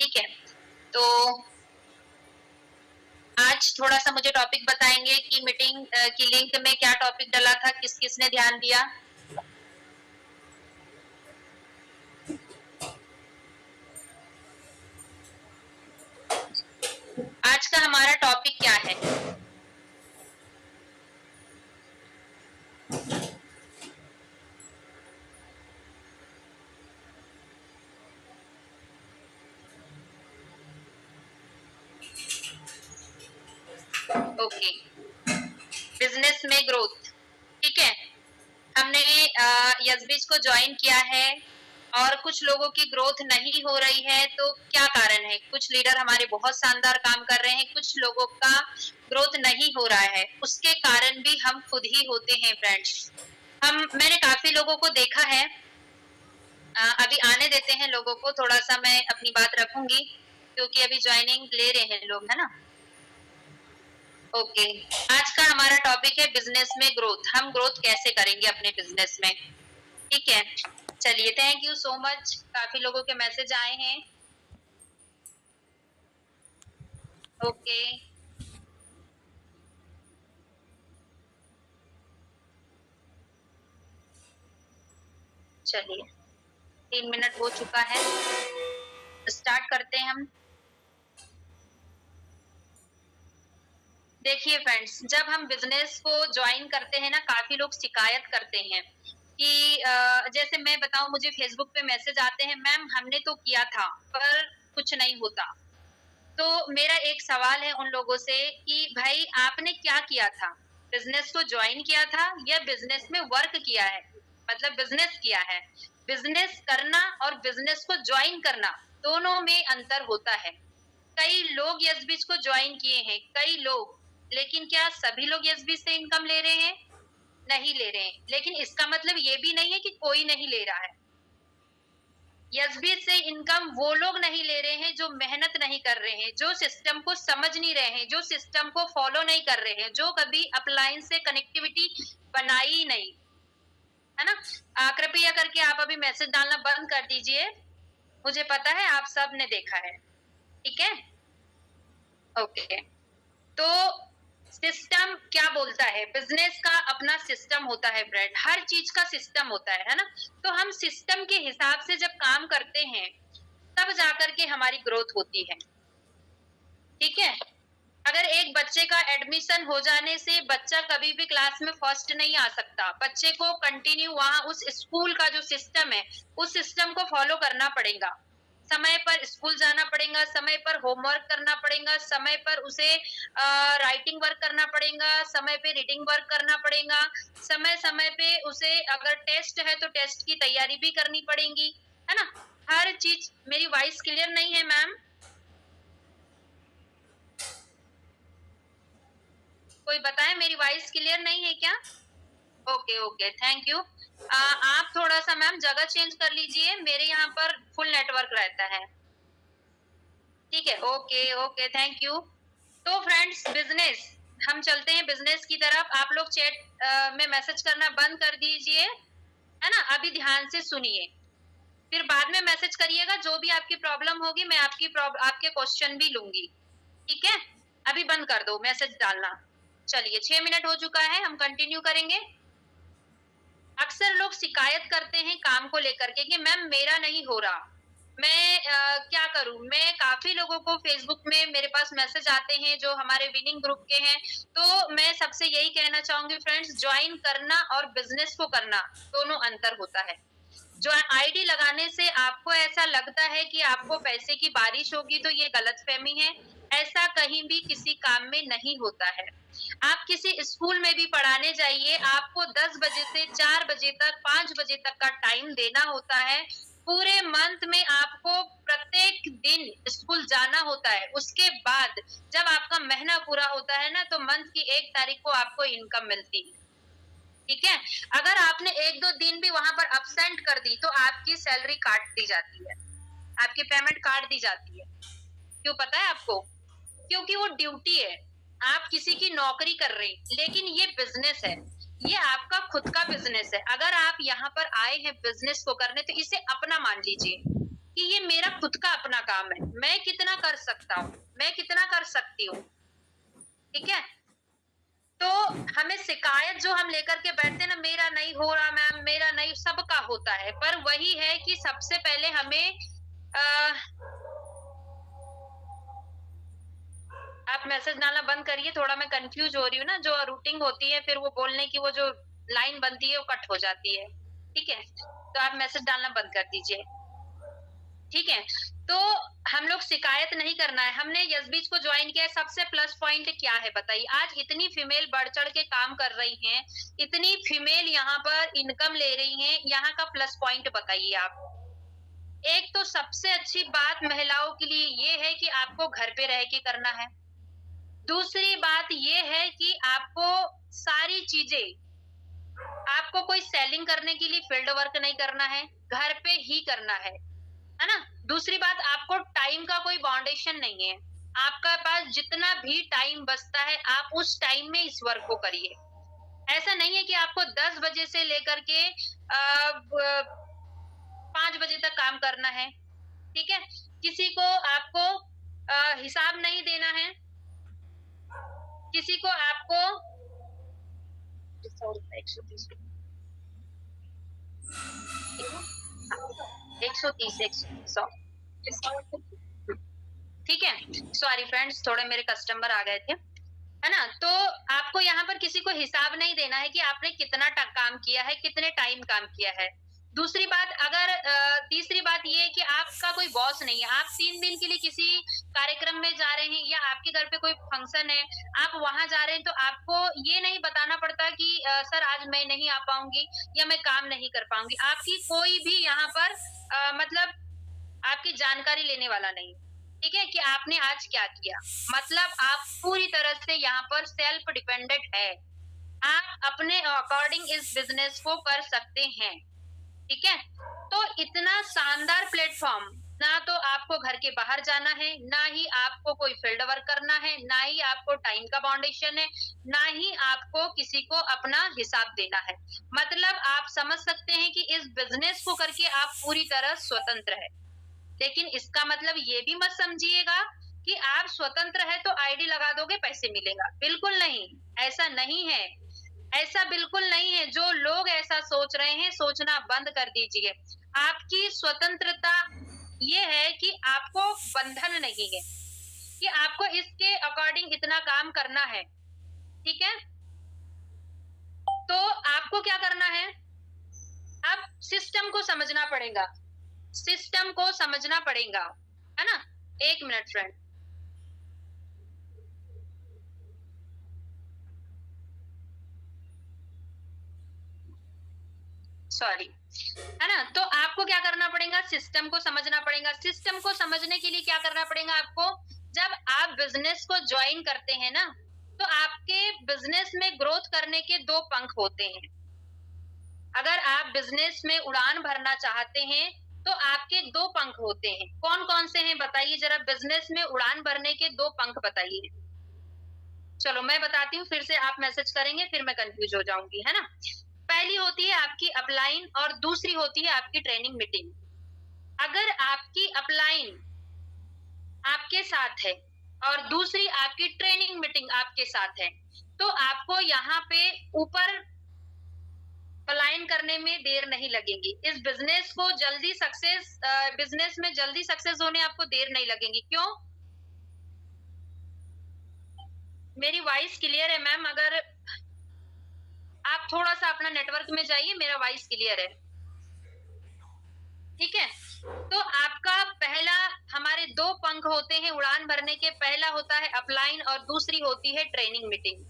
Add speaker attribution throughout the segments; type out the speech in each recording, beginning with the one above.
Speaker 1: ठीक है, तो आज थोड़ा सा मुझे टॉपिक बताएंगे कि मीटिंग की लिंक में क्या टॉपिक डला था, किस किसने ध्यान दिया। आज का हमारा टॉपिक क्या है? ओके, बिजनेस में ग्रोथ। ठीक है, हमने यस को ज्वाइन किया है और कुछ लोगों की ग्रोथ नहीं हो रही है, तो क्या कारण है? कुछ लीडर हमारे बहुत शानदार काम कर रहे हैं, कुछ लोगों का ग्रोथ नहीं हो रहा है, उसके कारण भी हम खुद ही होते हैं फ्रेंड्स। मैंने काफी लोगों को देखा है, अभी आने देते हैं लोगों को, थोड़ा सा मैं अपनी बात रखूंगी क्योंकि अभी ज्वाइनिंग ले रहे हैं लोग, है ना। ओके, आज का हमारा टॉपिक है बिजनेस में ग्रोथ। हम ग्रोथ कैसे करेंगे अपने बिजनेस में, ठीक है। चलिए, थैंक यू सो मच, काफी लोगों के मैसेज आए हैं। ओके, चलिए 3 मिनट हो चुका है, स्टार्ट करते हैं हम। देखिए फ्रेंड्स, जब हम बिजनेस को ज्वाइन करते हैं ना, काफी लोग शिकायत करते हैं कि जैसे मैं बताऊं, मुझे फेसबुक पे मैसेज आते हैं, मैम हमने तो किया था पर कुछ नहीं होता। तो मेरा एक सवाल है उन लोगों से कि भाई आपने क्या किया था? बिजनेस को ज्वाइन किया था या बिजनेस में वर्क किया है, मतलब बिजनेस किया है? बिजनेस करना और बिजनेस को ज्वाइन करना, दोनों में अंतर होता है। कई लोग यस को ज्वाइन किए हैं, कई लोग, लेकिन क्या सभी लोग यस से इनकम ले रहे हैं? नहीं ले रहे हैं। लेकिन इसका मतलब ये भी नहीं है कि कोई नहीं ले रहा है। यस से इनकम वो लोग नहीं ले रहे हैं जो मेहनत नहीं कर रहे हैं, जो सिस्टम को समझ नहीं रहे हैं, जो सिस्टम को फॉलो नहीं कर रहे हैं, जो कभी अपलाइन से कनेक्टिविटी बनाई ही नहीं, है ना। कृपया करके आप अभी मैसेज डालना बंद कर दीजिए, मुझे पता है आप सब ने देखा है, ठीक है। ओके, तो सिस्टम क्या बोलता है? बिजनेस का अपना सिस्टम होता है ब्रेड, हर चीज का सिस्टम होता है ना। तो हम सिस्टम के हिसाब से जब काम करते हैं तब जाकर के हमारी ग्रोथ होती है, ठीक है। अगर एक बच्चे का एडमिशन हो जाने से बच्चा कभी भी क्लास में फर्स्ट नहीं आ सकता, बच्चे को कंटिन्यू वहां उस स्कूल का जो सिस्टम है उस सिस्टम को फॉलो करना पड़ेगा। समय पर स्कूल जाना पड़ेगा, समय पर होमवर्क करना पड़ेगा, समय पर उसे राइटिंग वर्क करना पड़ेगा, समय पे रीडिंग वर्क करना पड़ेगा, समय समय पे उसे अगर टेस्ट है तो टेस्ट की तैयारी भी करनी पड़ेगी, है ना। हर चीज। मेरी वॉइस क्लियर नहीं है मैम? कोई बताए, मेरी वॉइस क्लियर नहीं है क्या? Okay okay, thank you. आप थोड़ा सा मैम जगह चेंज कर लीजिए, मेरे यहाँ पर फुल नेटवर्क रहता है, ठीक है। Okay okay, thank you. तो फ्रेंड्स, बिजनेस, हम चलते हैं बिजनेस की तरफ। आप लोग चैट में मैसेज करना बंद कर दीजिए, है ना। अभी ध्यान से सुनिए, फिर बाद में मैसेज करिएगा, जो भी आपकी प्रॉब्लम होगी मैं आपके क्वेश्चन भी लूंगी, ठीक है। अभी बंद कर दो मैसेज डालना। चलिए 6 मिनट हो चुका है, हम कंटिन्यू करेंगे। अक्सर लोग शिकायत करते हैं काम को लेकर के कि मैम मेरा नहीं हो रहा, मैं क्या करूं। मैं काफी लोगों को फेसबुक में मेरे पास मैसेज आते हैं जो हमारे विनिंग ग्रुप के हैं, तो मैं सबसे यही कहना चाहूंगी फ्रेंड्स, ज्वाइन करना और बिजनेस को करना दोनों अंतर होता है। जो आईडी लगाने से आपको ऐसा लगता है कि आपको पैसे की बारिश होगी, तो ये गलतफहमी है। ऐसा कहीं भी किसी काम में नहीं होता है। आप किसी स्कूल में भी पढ़ाने जाइए, आपको 10 बजे से 4 बजे तक, 5 बजे तक का टाइम देना होता है। पूरे मंथ में आपको प्रत्येक दिन स्कूल जाना होता है। उसके बाद जब आपका महीना पूरा होता है ना, तो मंथ की 1 तारीख को आपको इनकम मिलती है, ठीक है। अगर आपने 1-2 दिन भी वहां पर अब्सेंट कर दी तो आपकी सैलरी काट दी जाती है, आपकी पेमेंट काट दी जाती है। क्यों पता है आपको? क्योंकि वो ड्यूटी है, आप किसी की नौकरी कर रहे हैं, लेकिन ये बिजनेस है, ये आपका खुद का बिजनेस है। अगर आप यहाँ पर आए हैं बिजनेस को करने, तो इसे अपना मान लीजिए कि ये मेरा खुद का अपना काम है, मैं कितना कर सकता हूँ, मैं कितना कर सकती हूँ, ठीक है? तो हमें शिकायत जो हम लेकर के बैठते हैं ना, मेरा नहीं हो रहा मैम, मेरा नहीं, सबका होता है, पर वही है कि सबसे पहले हमें आप मैसेज डालना बंद करिए, थोड़ा मैं कंफ्यूज हो रही हूँ ना, जो रूटिंग होती है फिर वो बोलने की वो जो लाइन बनती है वो कट हो जाती है, ठीक है? तो आप मैसेज डालना बंद कर दीजिए, ठीक है? तो हम लोग शिकायत नहीं करना है, हमने यस-बीच को ज्वाइन किया है, सबसे प्लस पॉइंट क्या है बताइए? आज इतनी फीमेल बढ़-चढ़ के काम कर रही हैं, इतनी फीमेल यहाँ पर इनकम ले रही हैं, यहाँ का प्लस पॉइंट बताइए आप? एक तो सबसे अच्छी बात महिलाओं के लिए ये है कि आपको घर पे रह के करना है। दूसरी बात ये है कि आपको सारी चीज़ें, आपको कोई सेलिंग करने के लिए फील्ड वर्क नहीं करना है, घर पे ही करना है ना? दूसरी बात, आपको टाइम का कोई बाउंडेशन नहीं है। आपका पास जितना भी टाइम बचता है, आप उस टाइम में इस वर्क को करिए। ऐसा नहीं है कि आपको 10 बजे से लेकर के 5 बजे तक काम करना है, ठीक है? किसी को आपको हिसाब नहीं देना है, किसी को आपको 130 ठीक है? सॉरी फ्रेंड्स, थोड़े मेरे कस्टमर आ गए थे, है ना? तो आपको यहाँ पर किसी को हिसाब नहीं देना है कि आपने कितना काम किया है, कितने टाइम काम किया है। दूसरी बात, अगर तीसरी बात ये है कि आपका कोई बॉस नहीं है, आप 3 दिन के लिए किसी कार्यक्रम में जा रहे हैं या आपके घर पे कोई फंक्शन है, आप वहां जा रहे हैं, तो आपको ये नहीं बताना पड़ता कि सर आज मैं नहीं आ पाऊंगी या मैं काम नहीं कर पाऊंगी। आपकी कोई भी यहाँ पर मतलब आपकी जानकारी लेने वाला नहीं, ठीक है? कि आपने आज क्या किया। मतलब आप पूरी तरह से यहाँ पर सेल्फ डिपेंडेंट है। आप अपने अकॉर्डिंग इस बिज़नेस को कर सकते हैं, ठीक है? तो इतना शानदार प्लेटफ़ॉर्म, ना तो आपको घर के बाहर जाना है, ना ही आपको कोई फील्ड वर्क करना है, ना ही आपको टाइम का बाउंडेशन है, ना ही आपको किसी को अपना हिसाब देना है। मतलब आप समझ सकते हैं कि इस बिज़नेस को करके आप पूरी तरह स्वतंत्र हैं। लेकिन इसका मतलब ये भी मत समझिएगा कि आप स्वतंत्र है तो आईडी लगा दोगे पैसे मिलेगा, बिल्कुल नहीं, ऐसा नहीं है। ऐसा बिल्कुल नहीं है, जो लोग ऐसा सोच रहे हैं, सोचना बंद कर दीजिए। आपकी स्वतंत्रता ये है कि आपको बंधन नहीं है, कि आपको इसके अकॉर्डिंग इतना काम करना है, ठीक है? तो आपको क्या करना है? अब सिस्टम को समझना पड़ेगा, सिस्टम को समझना पड़ेगा, है ना? 1 मिनट फ्रेंड। सॉरी, है ना? तो आपको क्या करना पड़ेगा? सिस्टम को समझना पड़ेगा। सिस्टम को समझने के लिए क्या करना पड़ेगा आपको? जब आप बिज़नेस को जॉइन करते हैं ना, तो आपके बिज़नेस में ग्रोथ करने के 2 पंख होते हैं। अगर आप बिज़नेस में उड़ान भरना चाहते हैं, तो आपके 2 पंख होते हैं। कौन-कौन से हैं बताइए ज़रा? बिज़नेस में उड़ान भरने के 2 पंख बताइए। चलो मैं बताती हूँ, फिर से आप मैसेज करेंगे, फिर मैं कन्फ्यूज़ हो जाऊँगी, है ना? पहली होती है आपकी अपलाइन और दूसरी होती है आपकी ट्रेनिंग मीटिंग। अगर आपकी अपलाइन आपके साथ है और दूसरी आपकी ट्रेनिंग मीटिंग आपके साथ है, तो आपको यहाँ पे ऊपर पलायन करने में देर नहीं लगेगी। इस बिज़नेस को जल्दी सक्सेस बिज़नेस में जल्दी सक्सेस होने आपको देर नहीं लगेगी। क्यों? मेरी वॉइस क्लियर है मैम? अगर आप थोड़ा-सा अपना नेटवर्क में जाइए, मेरा वॉइस क्लियर है। ठीक है? तो आपका पहला, हमारे 2 पंख होते हैं उड़ान भरने के। पहला होता है अपलाइन और दूसरी होती है ट्रेनिंग मीटिंग।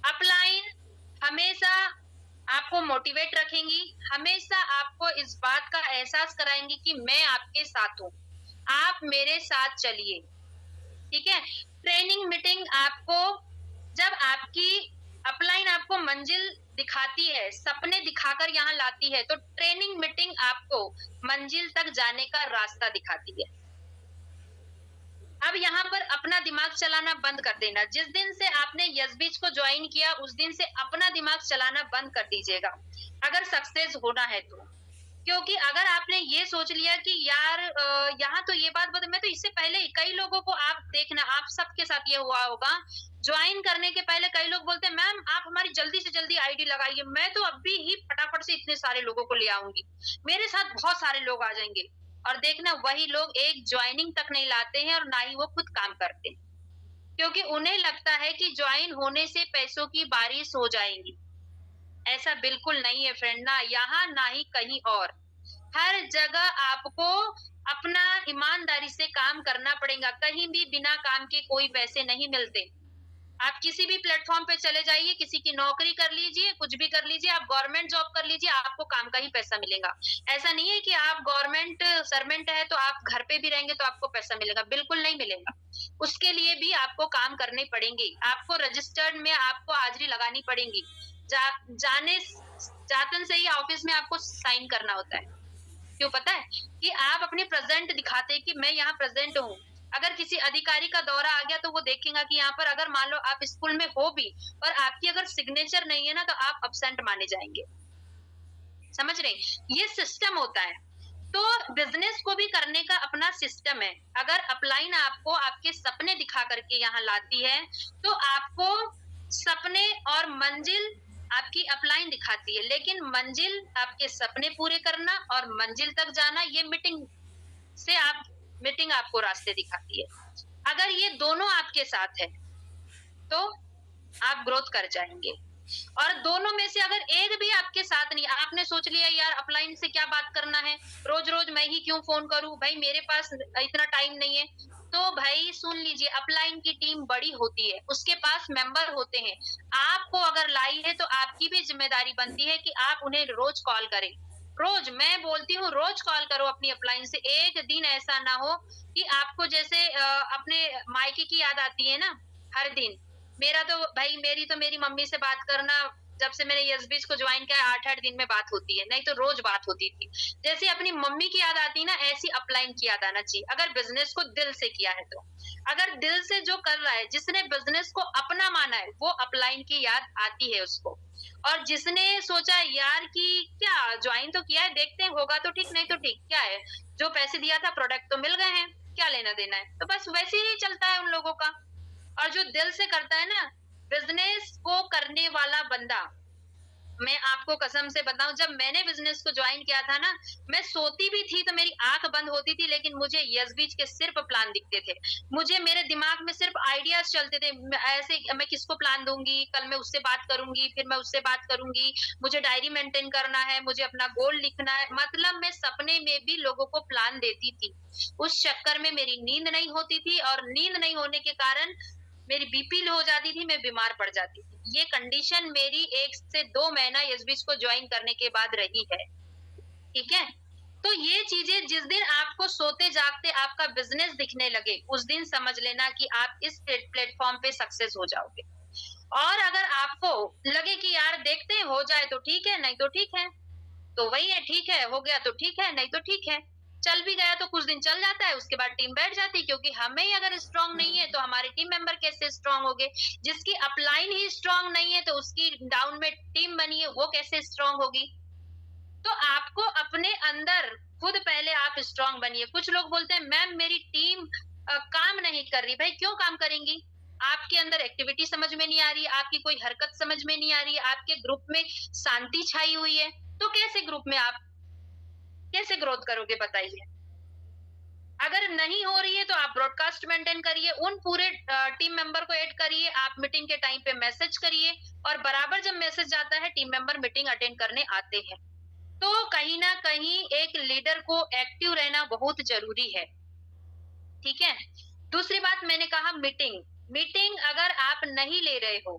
Speaker 1: अपलाइन हमेशा आपको मोटिवेट रखेंगी, हमेशा आपको इस बात का एहसास कराएँगी कि मैं आपके साथ हूँ, आप मेरे साथ चलिए, ठीक है? ट्रेनिंग मीटिंग आपको, जब आपकी अपलाइन आपको मंजिल दिखाती है, सपने दिखाकर यहाँ लाती है, तो ट्रेनिंग मीटिंग आपको मंजिल तक जाने का रास्ता दिखाती है। अब यहाँ पर अपना दिमाग चलाना बंद कर देना। जिस दिन से आपने यस-बीच को जॉइन किया, उस दिन से अपना दिमाग चलाना बंद कर दीजिएगा, अगर सक्सेस होना है तो। क्योंकि अगर आपने ये सोच लिया कि यार यहाँ तो ये बात मैं तो इससे पहले कई लोगों को आप देखना, आप सबके साथ ये हुआ होगा, ज्वाइन करने के पहले कई लोग बोलते हैं मैम आप हमारी जल्दी से जल्दी आईडी लगाइए, मैं तो अभी ही फटाफट से इतने सारे लोगों को ले आऊंगी, मेरे साथ बहुत सारे लोग आ जाएंगे। और देखना वही लोग एक ज्वाइनिंग तक नहीं लाते हैं और ना ही वो खुद काम करते हैं, क्योंकि उन्हें लगता है कि ज्वाइन होने से पैसों की बारिश हो जाएगी। ऐसा बिल्कुल नहीं है फ्रेंड, ना यहाँ ना ही कहीं और। हर जगह आपको अपना ईमानदारी से काम करना पड़ेगा, कहीं भी बिना काम के कोई पैसे नहीं मिलते। आप किसी भी प्लेटफॉर्म पे चले जाइए, किसी की नौकरी कर लीजिए, कुछ भी कर लीजिए, आप गवर्नमेंट जॉब कर लीजिए, आपको काम का ही पैसा मिलेगा। ऐसा नहीं है कि आप गवर्नमेंट सर्वेंट है तो आप घर पे भी रहेंगे तो आपको पैसा मिलेगा, बिल्कुल नहीं मिलेगा। उसके लिए भी आपको काम करने पड़ेंगे, आपको रजिस्टर्ड में आपको हाजिरी लगानी पड़ेगी। जाने जातन से ही ऑफिस में आपको साइन करना होता है। क्यों पता है? कि आप अपने प्रेजेंट दिखाते हैं कि मैं यहाँ प्रेजेंट हूँ। अगर किसी अधिकारी का दौरा आ गया तो वो देखेगा कि यहाँ पर अगर मान लो आप स्कूल में हो भी और आपकी अगर सिग्नेचर नहीं है ना तो आप अब्सेंट माने जाएंगे। समझ रहे? ये सिस्टम होता है। तो बिजनेस को भी करने का अपना सिस्टम है। अगर अपलाइन आपको आपके सपने दिखा करके यहाँ लाती है तो आपको सपने और मंजिल आपकी अपलाइन दिखाती है, लेकिन मंजिल आपके सपने पूरे करना और मंजिल तक जाना ये मीटिंग आपको रास्ते दिखाती है। अगर ये दोनों आपके साथ है तो आप ग्रोथ कर जाएंगे। और दोनों में से अगर एक भी आपके साथ नहीं, आपने सोच लिया यार अपलाइन से क्या बात करना है, रोज रोज मैं ही क्यों फोन करूं, भाई मेरे पास इतना टाइम नहीं है, तो भाई सुन लीजिए, अपलाइन की टीम बड़ी होती है, उसके पास मेंबर होते हैं। आपको अगर लाई है तो आपकी भी जिम्मेदारी बनती है कि आप उन्हें रोज कॉल करें। रोज, मैं बोलती हूँ रोज कॉल करो अपनी अपलाइन से। एक दिन ऐसा ना हो कि आपको जैसे अपने मायके की याद आती है ना हर दिन। मेरी मम्मी से बात करना, जब से मैंने यस-बीच को ज्वाइन किया 8-8 दिन में बात होती है, नहीं तो रोज बात होती थी। जैसे अपनी मम्मी की याद आती है ना, ऐसी अपलाइन की याद आना चाहिए, अगर बिजनेस को दिल से किया है तो। अगर दिल से जो कर रहा है, जिसने बिजनेस को अपना माना है, वो अपलाइन की याद आती है उसको। और जिसने सोचा यार कि क्या ज्वाइन तो किया है, देखते हैं होगा तो ठीक, नहीं तो ठीक, क्या है, जो पैसे दिया था प्रोडक्ट तो मिल गए हैं, क्या लेना देना है, तो बस वैसे ही चलता है उन लोगों का। और जो दिल से करता है ना बिजनेस को करने वाला बंदा, मैं आपको कसम से बताऊं, जब मैंने बिजनेस को ज्वाइन किया था ना, मैं सोती भी थी तो मेरी आंख बंद होती थी, लेकिन मुझे यस बीच के सिर्फ प्लान दिखते थे। मुझे मेरे दिमाग में सिर्फ आइडियाज चलते थे, ऐसे मैं किसको प्लान दूंगी, कल मैं उससे बात करूंगी, फिर मैं उससे बात करूंगी, मुझे डायरी मेंटेन करना है, मुझे अपना गोल लिखना है, मतलब मैं सपने में भी लोगों को प्लान देती थी। उस चक्कर में मेरी नींद नहीं होती थी और नींद नहीं होने के कारण मेरी बीपी लो हो जाती थी, मैं बीमार पड़ जाती थी। ये कंडीशन मेरी 1 से 2 महीना एसबीएस को ज्वाइन करने के बाद रही है। ठीक है? तो ये चीज़ें जिस दिन आपको सोते-जागते आपका बिज़नेस दिखने लगे, उस दिन समझ लेना कि आप इस प्लेटफ़ॉर्म पे सक्सेस हो जाओगे। और अगर आपको लगे कि यार देखते हैं हो जाए तो ठीक है, नहीं तो ठीक है, तो वही है, ठीक है, हो गया तो ठीक है, नहीं तो ठीक है। चल भी गया तो कुछ दिन चल जाता है, उसके बाद टीम बैठ जाती है, क्योंकि हमें ही अगर स्ट्रॉन्ग नहीं है तो हमारे टीम मेंबर कैसे स्ट्रॉन्ग होंगे? जिसकी अपलाइन ही स्ट्रॉन्ग नहीं है तो उसकी डाउन में टीम बनी है, वो कैसे स्ट्रॉन्ग होगी? तो आपको अपने अंदर खुद पहले आप स्ट्रॉन्ग बनिए। कुछ लोग बोलते हैं मैम मेरी टीम काम नहीं कर रही, भाई क्यों काम करेंगी? आपके अंदर एक्टिविटी समझ में नहीं आ रही है, आपकी कोई हरकत समझ में नहीं आ रही है, आपके ग्रुप में शांति छाई हुई है, तो कैसे ग्रुप में आप कैसे ग्रोथ करोगे बताइए? अगर नहीं हो रही है तो आप ब्रॉडकास्ट मेंटेन करिए, उन पूरे टीम मेंबर को ऐड करिए, आप मीटिंग के टाइम पे मैसेज करिए और बराबर जब मैसेज आता है टीम मेंबर मीटिंग अटेंड करने आते हैं। तो कहीं न कहीं एक लीडर को एक्टिव रहना बहुत ज़रूरी है, ठीक है? दूसरी बात मैंने कहा मीटिंग, मीटिंग अगर आप नहीं ले रहे हो,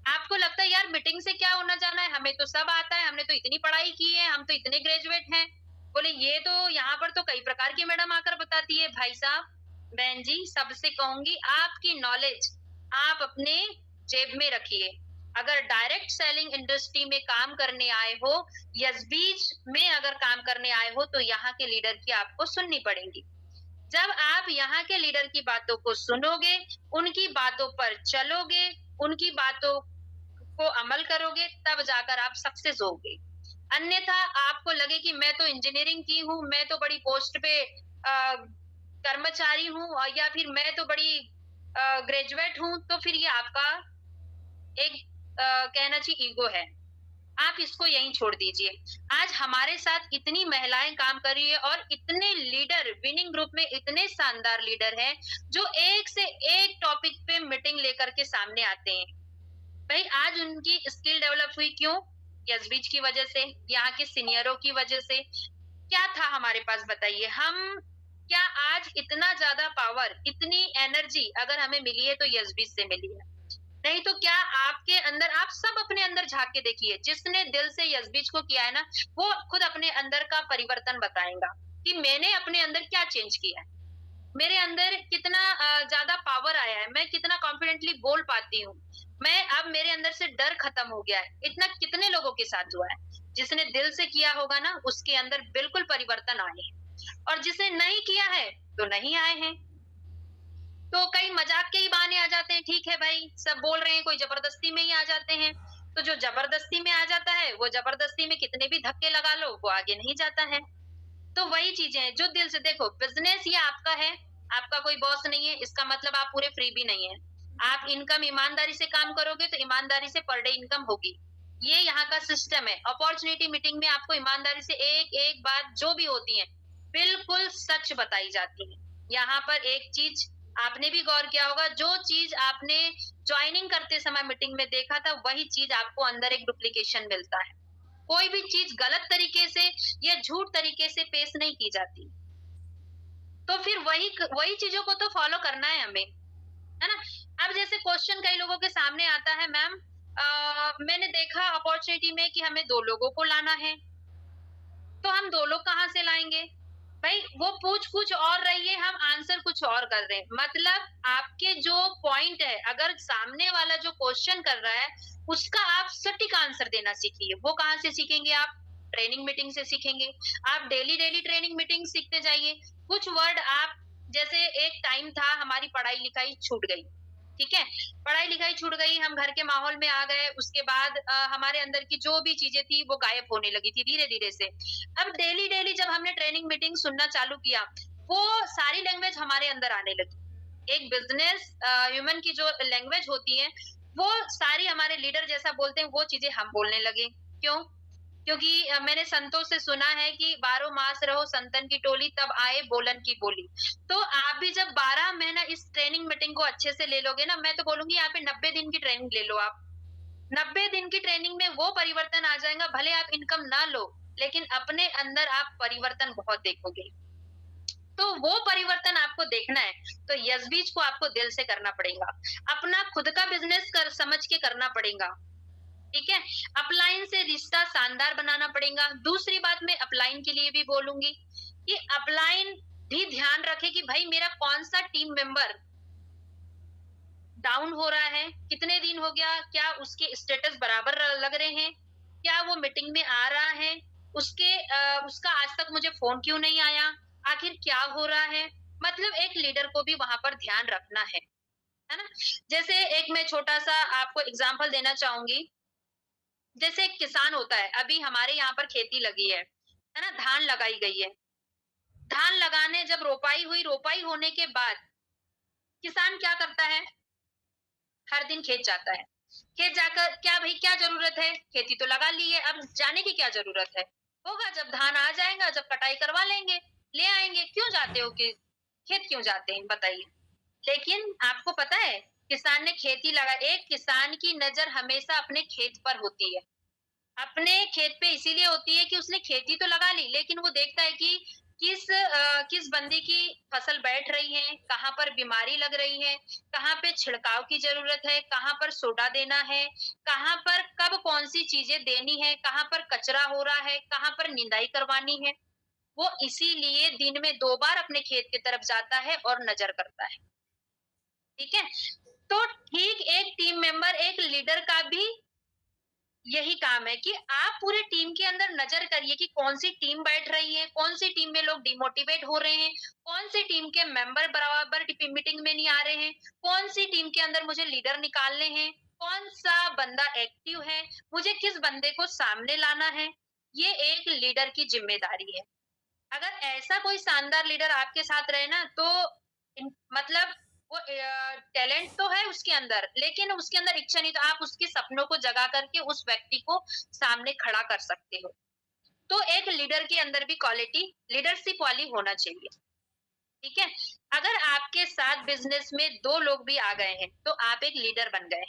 Speaker 1: आपको लगता है यार मीटिंग से क्या होना जाना है, हमें तो सब आता है, हमने तो इतनी पढ़ाई की है, हम तो इतने ग्रेजुएट हैं। बोले ये तो यहाँ पर तो कई प्रकार की मैडम आकर बताती है, भाई साहब, बहन जी, सबसे कहूँगी आपकी नॉलेज आप अपने जेब में रखिए। अगर डायरेक्ट सेलिंग इंडस्ट्री में काम करने आए हो या बीच में अगर काम करने आए हो तो यहाँ के लीडर की आपको सुननी पड़ेगी। जब आप यहाँ के लीडर की बातों को सुनोगे, उनकी बातों पर चलोगे, उनकी बातों को अमल करोगे, तब जाकर आप सक्सेस होगे। अन्यथा आपको लगे कि मैं तो इंजीनियरिंग की हूँ, मैं तो बड़ी पोस्ट पे कर्मचारी हूँ या फिर मैं तो बड़ी ग्रेजुएट हूँ, तो फिर ये आपका एक कहना चाहिए ईगो है। आप इसको यहीं छोड़ दीजिए। आज हमारे साथ इतनी महिलाएँ काम कर रही है और इतने लीडर विनिंग ग्रुप में इतने शानदार लीडर हैं, जो एक से एक टॉपिक पे मीटिंग लेकर के सामने आते हैं। भाई आज उनकी स्किल डेवलप हुई क्यों? यशबीज की वजह से, यहाँ के सीनियरों की वजह से। क्या था हमारे पास बताइए? हम क्या आज इतना ज़्यादा पावर, इतनी एनर्जी अगर हमें मिली है तो यशबीज से मिली है। नहीं तो क्या आपके अंदर आप सब अपने अंदर झाँक के देखिए, जिसने दिल से यशबीज को किया है ना, वो खुद अपने अंदर का परिवर्तन बताएगा कि मैंने अपने अंदर क्या चेंज किया है। मेरे अंदर कितना ज़्यादा पावर आया है, मैं कितना कॉन्फिडेंटली बोल पाती हूँ। मैं अब मेरे अंदर से डर खत्म हो गया है। इतना कितने लोगों के साथ हुआ है? जिसने दिल से किया होगा ना, उसके अंदर बिल्कुल परिवर्तन आए हैं और जिसने नहीं किया है, तो नहीं आए हैं। तो कई मज़ाक के ही बहाने आ जाते हैं, ठीक है भाई, सब बोल रहे हैं, कोई ज़बरदस्ती में ही आ जाते हैं। तो जो ज़बरदस्ती में आ जाता है, वो ज़बरदस्ती में कितने भी धक्के लगा लो, वो आगे नहीं जाता है। तो वही चीज़ें हैं, जो दिल से देखो बिज़नेस ये आपका है, आपका कोई बॉस नहीं है, इसका मतलब आप पूरे फ्री भी नहीं हैं। आप इनकम ईमानदारी से काम करोगे तो ईमानदारी से पर डे इनकम होगी। ये यहाँ का सिस्टम है। अपॉर्च्युनिटी मीटिंग में आपको ईमानदारी से एक-एक बात जो भी होती है, बिल्कुल सच बताई जाती है। यहाँ पर एक चीज़ आपने भी गौर किया होगा, जो चीज़ आपने जॉइनिंग करते समय मीटिंग में देखा था, वही चीज़ आपको अंदर एक डुप्लीकेशन मिलता है। कोई भी चीज़ गलत तरीके से या झूठ तरीके से पेश नहीं की जाती। तो फिर वही चीज़ों को तो फ़ॉलो करना है हमें, है ना? अब जैसे क्वेश्चन कई लोगों के सामने आता है मैम मैंने देखा अपॉर्च्युनिटी में कि हमें 2 लोगों को लाना है, तो हम 2 लोग कहाँ से लाएँगे? भई वो पूछ कुछ और रही है, हम आंसर कुछ और कर रहे हैं। मतलब आपके जो पॉइंट है, अगर सामने वाला जो क्वेश्चन कर रहा है, उसका आप सटीक आंसर देना सीखिए। वो कहाँ से सीखेंगे आप? ट्रेनिंग मीटिंग से सीखेंगे। आप डेली-डेली ट्रेनिंग मीटिंग सीखते जाइए। कुछ वर्ड आप जैसे एक टाइम था हमारी पढ़ाई-लिखाई छूट गई, ठीक है? पढ़ाई-लिखाई छूट गई, हम घर के माहौल में आ गए, उसके बाद हमारे अंदर की जो भी चीज़ें थी, वो गायब होने लगी थी धीरे-धीरे से। अब डेली-डेली जब हमने ट्रेनिंग मीटिंग सुनना चालू किया, वो सारी लैंग्वेज हमारे अंदर आने लगी। एक बिज़नेस ह्यूमन की जो लैंग्वेज होती है, वो सारी हमारे लीडर जैसा बोलते हैं, वो चीज़ें हम बोलने लगे। क्यों? क्योंकि मैंने संतों से सुना है कि 12 मास रहो संतन की टोली, तब आए बोलन की बोली। तो आप भी जब 12 महीना इस ट्रेनिंग मीटिंग को अच्छे से ले लोगे ना, मैं तो बोलूँगी यहाँ पे 90 दिन की ट्रेनिंग ले लो आप। 90 दिन की ट्रेनिंग में वो परिवर्तन आ जाएगा, भले आप इनकम ना लो, लेकिन अपने अंदर आप परिवर्तन बहुत देखोगे। तो वो परिवर्तन आपको देखना है, तो यशबीज को आपको दिल से करना पड़ेगा। अपना खुद का बिज़नेस कर समझ के करना पड़ेगा, ठीक है? अपलाइन से रिश्ता शानदार बनाना पड़ेगा। दूसरी बात मैं अपलाइन के लिए भी बोलूँगी कि अपलाइन भी ध्यान रखे कि भाई मेरा कौन-सा टीम मेंबर डाउन हो रहा है, कितने दिन हो गया, क्या उसके स्टेटस बराबर लग रहे हैं, क्या वो मीटिंग में आ रहा है, उसका आज तक मुझे फ़ोन क्यों नहीं आया, आखिर क्या हो रहा है? मतलब एक लीडर को भी वहाँ पर ध्यान रखना है ना? जैसे एक मैं छोटा-सा आपको एग्ज़ाम्पल देना चाहूँगी, जैसे एक किसान होता है, अभी हमारे यहाँ पर खेती लगी है ना? धान लगाई गई है। धान लगाने जब रोपाई हुई, रोपाई होने के बाद किसान क्या करता है? हर दिन खेत जाता है। खेत जाकर क्या भई क्या ज़रूरत है? खेती तो लगा ली है, अब जाने की क्या ज़रूरत है? होगा जब धान आ जाएगा, जब कटाई करवा लेंगे, ले आएँगे। क्यों जाते हो कि खेत क्यों जाते हैं बताइए? लेकिन आपको पता है, किसान ने खेती लगा एक किसान की नज़र हमेशा अपने खेत पर होती है। अपने खेत पे इसीलिए होती है कि उसने खेती तो लगा ली, लेकिन वो देखता है कि किस बंदे की फसल बैठ रही है, कहाँ पर बीमारी लग रही है, कहाँ पे छिड़काव की ज़रूरत है, कहाँ पर सोडा देना है, कहाँ पर कब कौन-सी चीज़ें देनी है, कहाँ पर कचरा हो रहा है, कहाँ पर निंदाई करवानी है। वो इसीलिए दिन में 2 बार अपने खेत की तरफ जाता है और नज़र करता है, ठीक है? तो ठीक एक टीम मेंबर, एक लीडर का भी यही काम है कि आप पूरे टीम के अंदर नज़र करिए कि कौन-सी टीम बैठ रही है, कौन-सी टीम में लोग डिमोटिवेट हो रहे हैं, कौन-सी टीम के मेंबर बराबर मीटिंग में नहीं आ रहे हैं, कौन-सी टीम के अंदर मुझे लीडर निकालने हैं, कौन-सा बंदा एक्टिव है, मुझे किस बंदे को सामने लाना है। ये एक लीडर की ज़िम्मेदारी है। अगर ऐसा कोई शानदार लीडर आपके साथ रहे ना तो मतलब वो टैलेंट तो है उसके अंदर लेकिन उसके अंदर इच्छा नहीं तो आप उसके सपनों को जगा करके उस व्यक्ति को सामने खड़ा कर सकते हो। तो एक लीडर के अंदर भी क्वालिटी लीडरशिप वाली होना चाहिए। ठीक है? अगर आपके साथ बिजनेस में दो लोग भी आ गए हैं तो आप एक लीडर बन गए।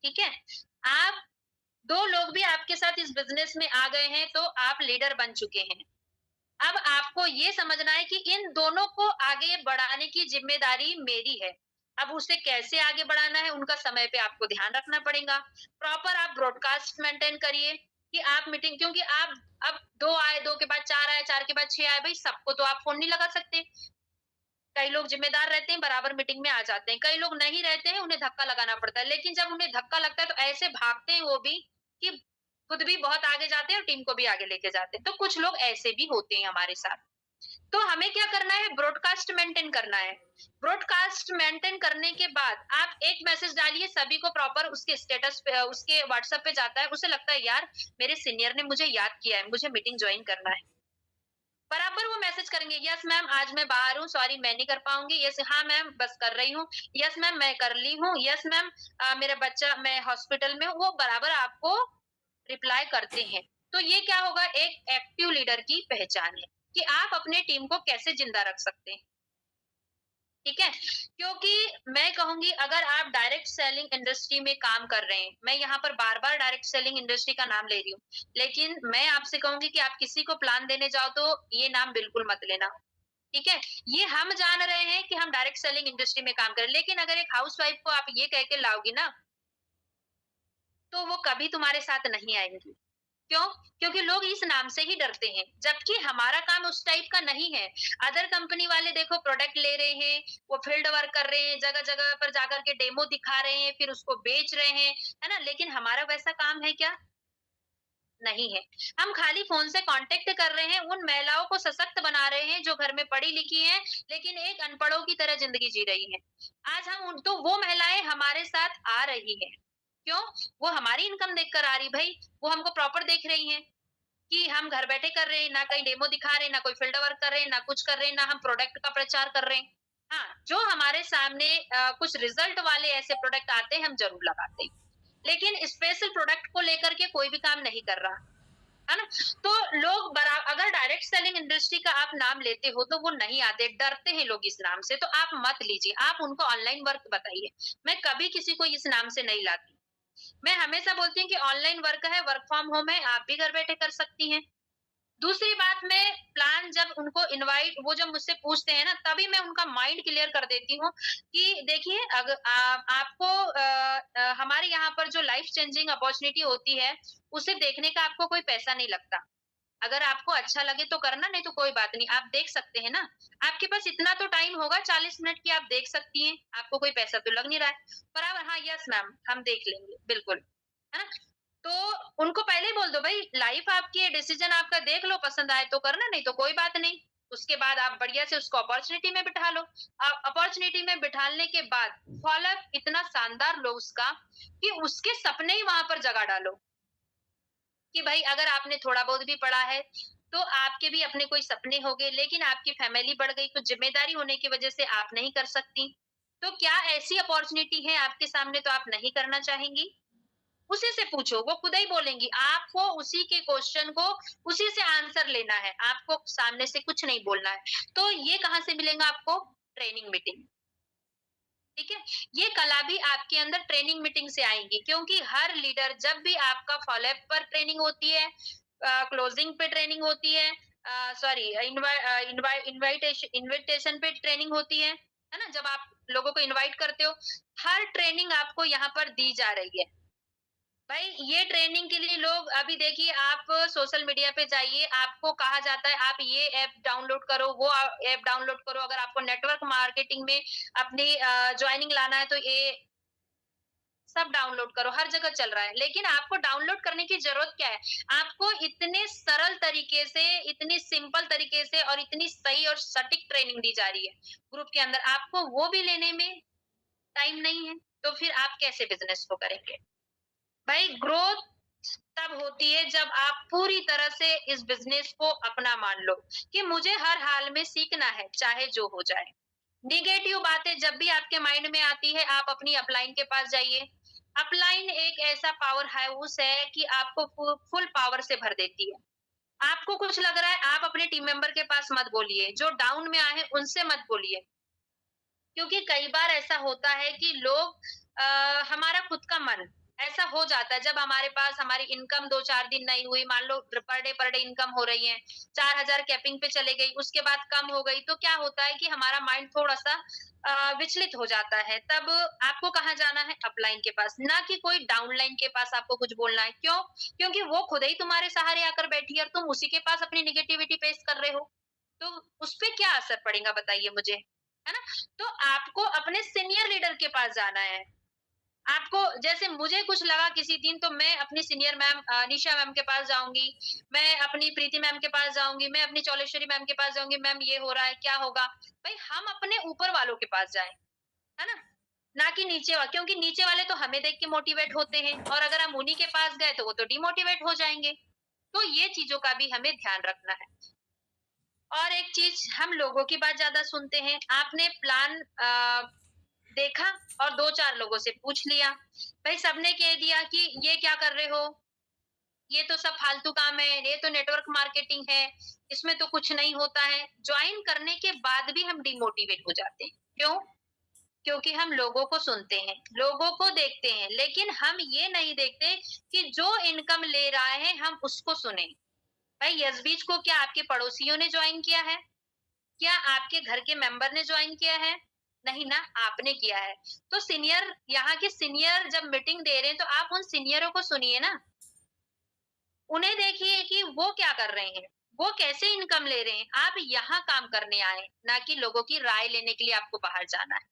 Speaker 1: ठीक है? आप दो लोग भी आपके साथ इस बिजनेस में आ गए हैं तो आप लीडर बन चुके हैं। अब आपको ये समझना है कि इन दोनों को आगे बढ़ाने की ज़िम्मेदारी मेरी है। अब उसे कैसे आगे बढ़ाना है, उनका समय पे आपको ध्यान रखना पड़ेगा। प्रॉपर आप ब्रॉडकास्ट मेंटेन करिए कि आप मीटिंग क्योंकि आप अब 2 आए, 2 के बाद 4 आए, 4 के बाद 6 आए, भई सबको तो आप फ़ोन नहीं लगा सकते। कई लोग ज़िम्मेदार रहते हैं, बराबर मीटिंग में आ जाते हैं। कई लोग नहीं रहते हैं, उन्हें धक्का लगाना पड़ता है। लेकिन जब उन्हें धक्का लगता है तो ऐसे भागते हैं वो भी कि खुद भी बहुत आगे जाते हैं और टीम को भी आगे लेके जाते हैं। तो कुछ लोग ऐसे भी होते हैं हमारे साथ। तो हमें क्या करना है ब्रॉडकास्ट मेंटेन करना है। ब्रॉडकास्ट मेंटेन करने के बाद आप एक मैसेज डालिए सभी को प्रॉपर उसके स्टेटस पे उसके व्हाट्सएप पे जाता है उसे लगता है यार मेरे सीनियर ने मुझे याद किया है मुझे मीटिंग ज्वाइन करना है बराबर वो मैसेज करेंगे यस मैम आज मैं बाहर हूँ सॉरी मैं नहीं कर पाऊंगी यस हाँ मैम बस कर रही हूँ यस मैम मैं कर ली हूँ यस मैम मेरा बच्चा मैं हॉस्पिटल में हूँ वो बराबर आपको रिप्लाई करते हैं तो ये क्या होगा एक एक्टिव लीडर की पहचान है कि आप अपने टीम को कैसे जिंदा रख सकते हैं ठीक है क्योंकि मैं कहूंगी अगर आप डायरेक्ट सेलिंग इंडस्ट्री में काम कर रहे हैं मैं यहाँ पर बार बार डायरेक्ट सेलिंग इंडस्ट्री का नाम ले रही हूँ लेकिन मैं आपसे कहूंगी कि आप किसी को प्लान देने जाओ तो ये नाम बिल्कुल मत लेना ठीक है ये हम जान रहे हैं कि हम डायरेक्ट सेलिंग इंडस्ट्री में काम करें लेकिन अगर एक हाउसवाइफ को आप ये कह के लाओगी ना तो वो कभी तुम्हारे साथ नहीं आएंगी क्यों? क्योंकि लोग इस नाम से ही डरते हैं, जबकि हमारा काम उस टाइप का नहीं है। अदर कंपनी वाले देखो प्रोडक्ट ले रहे हैं, वो फील्ड वर्क कर रहे हैं, जगह-जगह पर जाकर के डेमो दिखा रहे हैं, फिर उसको बेच रहे हैं, है ना? लेकिन हमारा वैसा काम है क्या? नहीं है। हम खाली फ़ोन से कॉन्टैक्ट कर रहे हैं, उन महिलाओं को सशक्त बना रहे हैं जो घर में पढ़ी-लिखी हैं, लेकिन एक अनपढ़ों की तरह ज़िंदगी जी रही हैं। आज हम उन तो वो महिलाएँ हमारे साथ आ रही हैं। क्यों? वो हमारी इनकम देखकर आ रही भई, वो हमको प्रॉपर देख रही हैं। कि हम घर बैठे कर रहे हैं, ना कहीं डेमो दिखा रहे हैं, ना कोई फील्ड वर्क कर रहे हैं, ना कुछ कर रहे हैं, ना हम प्रोडक्ट का प्रचार कर रहे हैं। हाँ, जो हमारे सामने कुछ रिजल्ट वाले ऐसे प्रोडक्ट आते हैं, हम ज़रूर लगाते हैं। लेकिन स्पेशल प्रोडक्ट को लेकर के कोई भी काम नहीं कर रहा, है ना? तो लोग अगर डायरेक्ट सेलिंग इंडस्ट्री का आप नाम लेते हो, तो वो नहीं आते, डरते हैं लोग इस नाम से, तो आप मत लीजिए, आप उनको ऑनलाइन वर्क बताइए। मैं कभी किसी को इस नाम से नहीं लाती। मैं हमेशा बोलती हूँ कि ऑनलाइन वर्क है, वर्क फ्रॉम होम है, आप भी घर बैठे कर सकती हैं। दूसरी बात मैं प्लान जब उनको इनवाइट वो जब मुझसे पूछते हैं ना तभी मैं उनका माइंड क्लियर कर देती हूँ कि देखिए आपको हमारे यहाँ पर जो लाइफ चेंजिंग अपॉर्चुनिटी होती है उसे देखने का आपको कोई पैसा नहीं लगता अगर आपको अच्छा लगे तो करना नहीं तो कोई बात नहीं आप देख सकते हैं ना आपके पास इतना तो टाइम होगा 40 मिनट की आप देख सकती हैं आपको कोई पैसा तो लग नहीं रहा है बराबर हाँ यस मैम हम देख लेंगे बिल्कुल है ना तो उनको पहले ही बोल दो भाई लाइफ आपकी है डिसीजन आपका देख लो पसंद आए तो करना नहीं तो कोई बात नहीं उसके बाद आप बढ़िया से उसको अपॉर्चुनिटी में बिठा लो अपॉर्चुनिटी में बिठाने के बाद फॉलोअप इतना शानदार लो उसका कि उसके सपने ही वहां पर जगह डालो कि भाई अगर आपने थोड़ा बहुत भी पढ़ा है तो आपके भी अपने कोई सपने होंगे लेकिन आपकी फैमिली बढ़ गई कुछ जिम्मेदारी होने की वजह से आप नहीं कर सकती तो क्या ऐसी अपॉर्चुनिटी है आपके सामने तो आप नहीं करना चाहेंगी उसी से पूछो, वो खुद ही बोलेंगी। आपको उसी के क्वेश्चन को उसी से आंसर लेना है, आपको सामने से कुछ नहीं बोलना है। तो ये कहाँ से मिलेगा आपको? ट्रेनिंग मीटिंग, ठीक है? ये कला भी आपके अंदर ट्रेनिंग मीटिंग से आएँगी क्योंकि हर लीडर जब भी आपका फ़ॉलो-अप पर ट्रेनिंग होती है क्लोजिंग पे ट्रेनिंग होती है सॉरी इन्विटेशन पे ट्रेनिंग होती है ना? जब आप लोगों को इनवाइट करते हो, हर ट्रेनिंग आपको यहाँ पर दी जा रही है। भाई ये ट्रेनिंग के लिए लोग अभी देखिए आप सोशल मीडिया पे जाइए आपको कहा जाता है आप ये ऐप डाउनलोड करो वो ऐप डाउनलोड करो अगर आपको नेटवर्क मार्केटिंग में अपनी ज्वाइनिंग लाना है तो ये सब डाउनलोड करो हर जगह चल रहा है लेकिन आपको डाउनलोड करने की जरूरत क्या है आपको इतने सरल तरीके से इतनी सिंपल तरीके से और इतनी सही और सटीक ट्रेनिंग दी जा रही है ग्रुप के अंदर आपको वो भी लेने में टाइम नहीं है तो फिर आप कैसे बिजनेस को करेंगे भाई ग्रोथ तब होती है जब आप पूरी तरह से इस बिज़नेस को अपना मान लो कि मुझे हर हाल में सीखना है, चाहे जो हो जाए। नेगेटिव बातें जब भी आपके माइंड में आती है, आप अपनी अपलाइन के पास जाइए। अपलाइन एक ऐसा पावर हाउस है कि आपको फुल पावर से भर देती है। आपको कुछ लग रहा है, आप अपने टीम मेंबर के पास मत बोलिए, जो डाउन में आए हैं उनसे मत बोलिए। क्योंकि कई बार ऐसा होता है कि लोग हमारा खुद का मन ऐसा हो जाता है जब हमारे पास हमारी इनकम 2-4 दिन नहीं हुई, मान लो पर डे इनकम हो रही है, 4,000 कैपिंग पे चले गई, उसके बाद कम हो गई, तो क्या होता है कि हमारा माइंड थोड़ा-सा विचलित हो जाता है। तब आपको कहाँ जाना है? अपलाइन के पास, ना कि कोई डाउनलाइन के पास आपको कुछ बोलना है। क्यों? क्योंकि वो खुद ही तुम्हारे सहारे आकर बैठी है और तुम उसी के पास अपनी नेगेटिविटी पेश कर रहे हो। तो उसपे क्या असर पड़ेगा बताइए मुझे, है ना? तो आपको अपने सीनियर लीडर के पास जाना है। आपको जैसे मुझे कुछ लगा किसी दिन तो मैं अपनी सीनियर मैम निशा मैम के पास जाऊँगी, मैं अपनी प्रीति मैम के पास जाऊँगी, मैं अपनी चौलेश्वरी मैम के पास जाऊँगी, मैम ये हो रहा है, क्या होगा? भई हम अपने ऊपर वालों के पास जाएँ, है ना? ना कि नीचे क्योंकि नीचे वाले तो हमें देख के मोटिवेट होते हैं और अगर हम उन्हीं के पास गए तो वो तो डिमोटिवेट हो जाएँगे। तो ये चीज़ों का भी हमें ध्यान रखना है। और एक चीज़ हम लोगों की बात ज़्यादा सुनते हैं। आपने प्लान देखा और 2-4 लोगों से पूछ लिया। भई सबने कह दिया कि ये क्या कर रहे हो? ये तो सब फालतू काम है, ये तो नेटवर्क मार्केटिंग है, इसमें तो कुछ नहीं होता है। जॉइन करने के बाद भी हम डिमोटिवेट हो जाते हैं। क्यों? क्योंकि हम लोगों को सुनते हैं, लोगों को देखते हैं, लेकिन हम ये नहीं देखते कि जो इनकम ले रहा है हम उसको सुनें। भाई यस-बीच को क्या आपके पड़ोसियों ने जॉइन किया है? क्या आपके घर के मेंबर ने जॉइन किया है? नहीं ना, आपने किया है। तो सीनियर यहाँ के सीनियर जब मीटिंग दे रहे हैं, तो आप उन सीनियरों को सुनिए ना। उन्हें देखिए कि वो क्या कर रहे हैं, वो कैसे इनकम ले रहे हैं। आप यहाँ काम करने आए, ना कि लोगों की राय लेने के लिए आपको बाहर जाना है।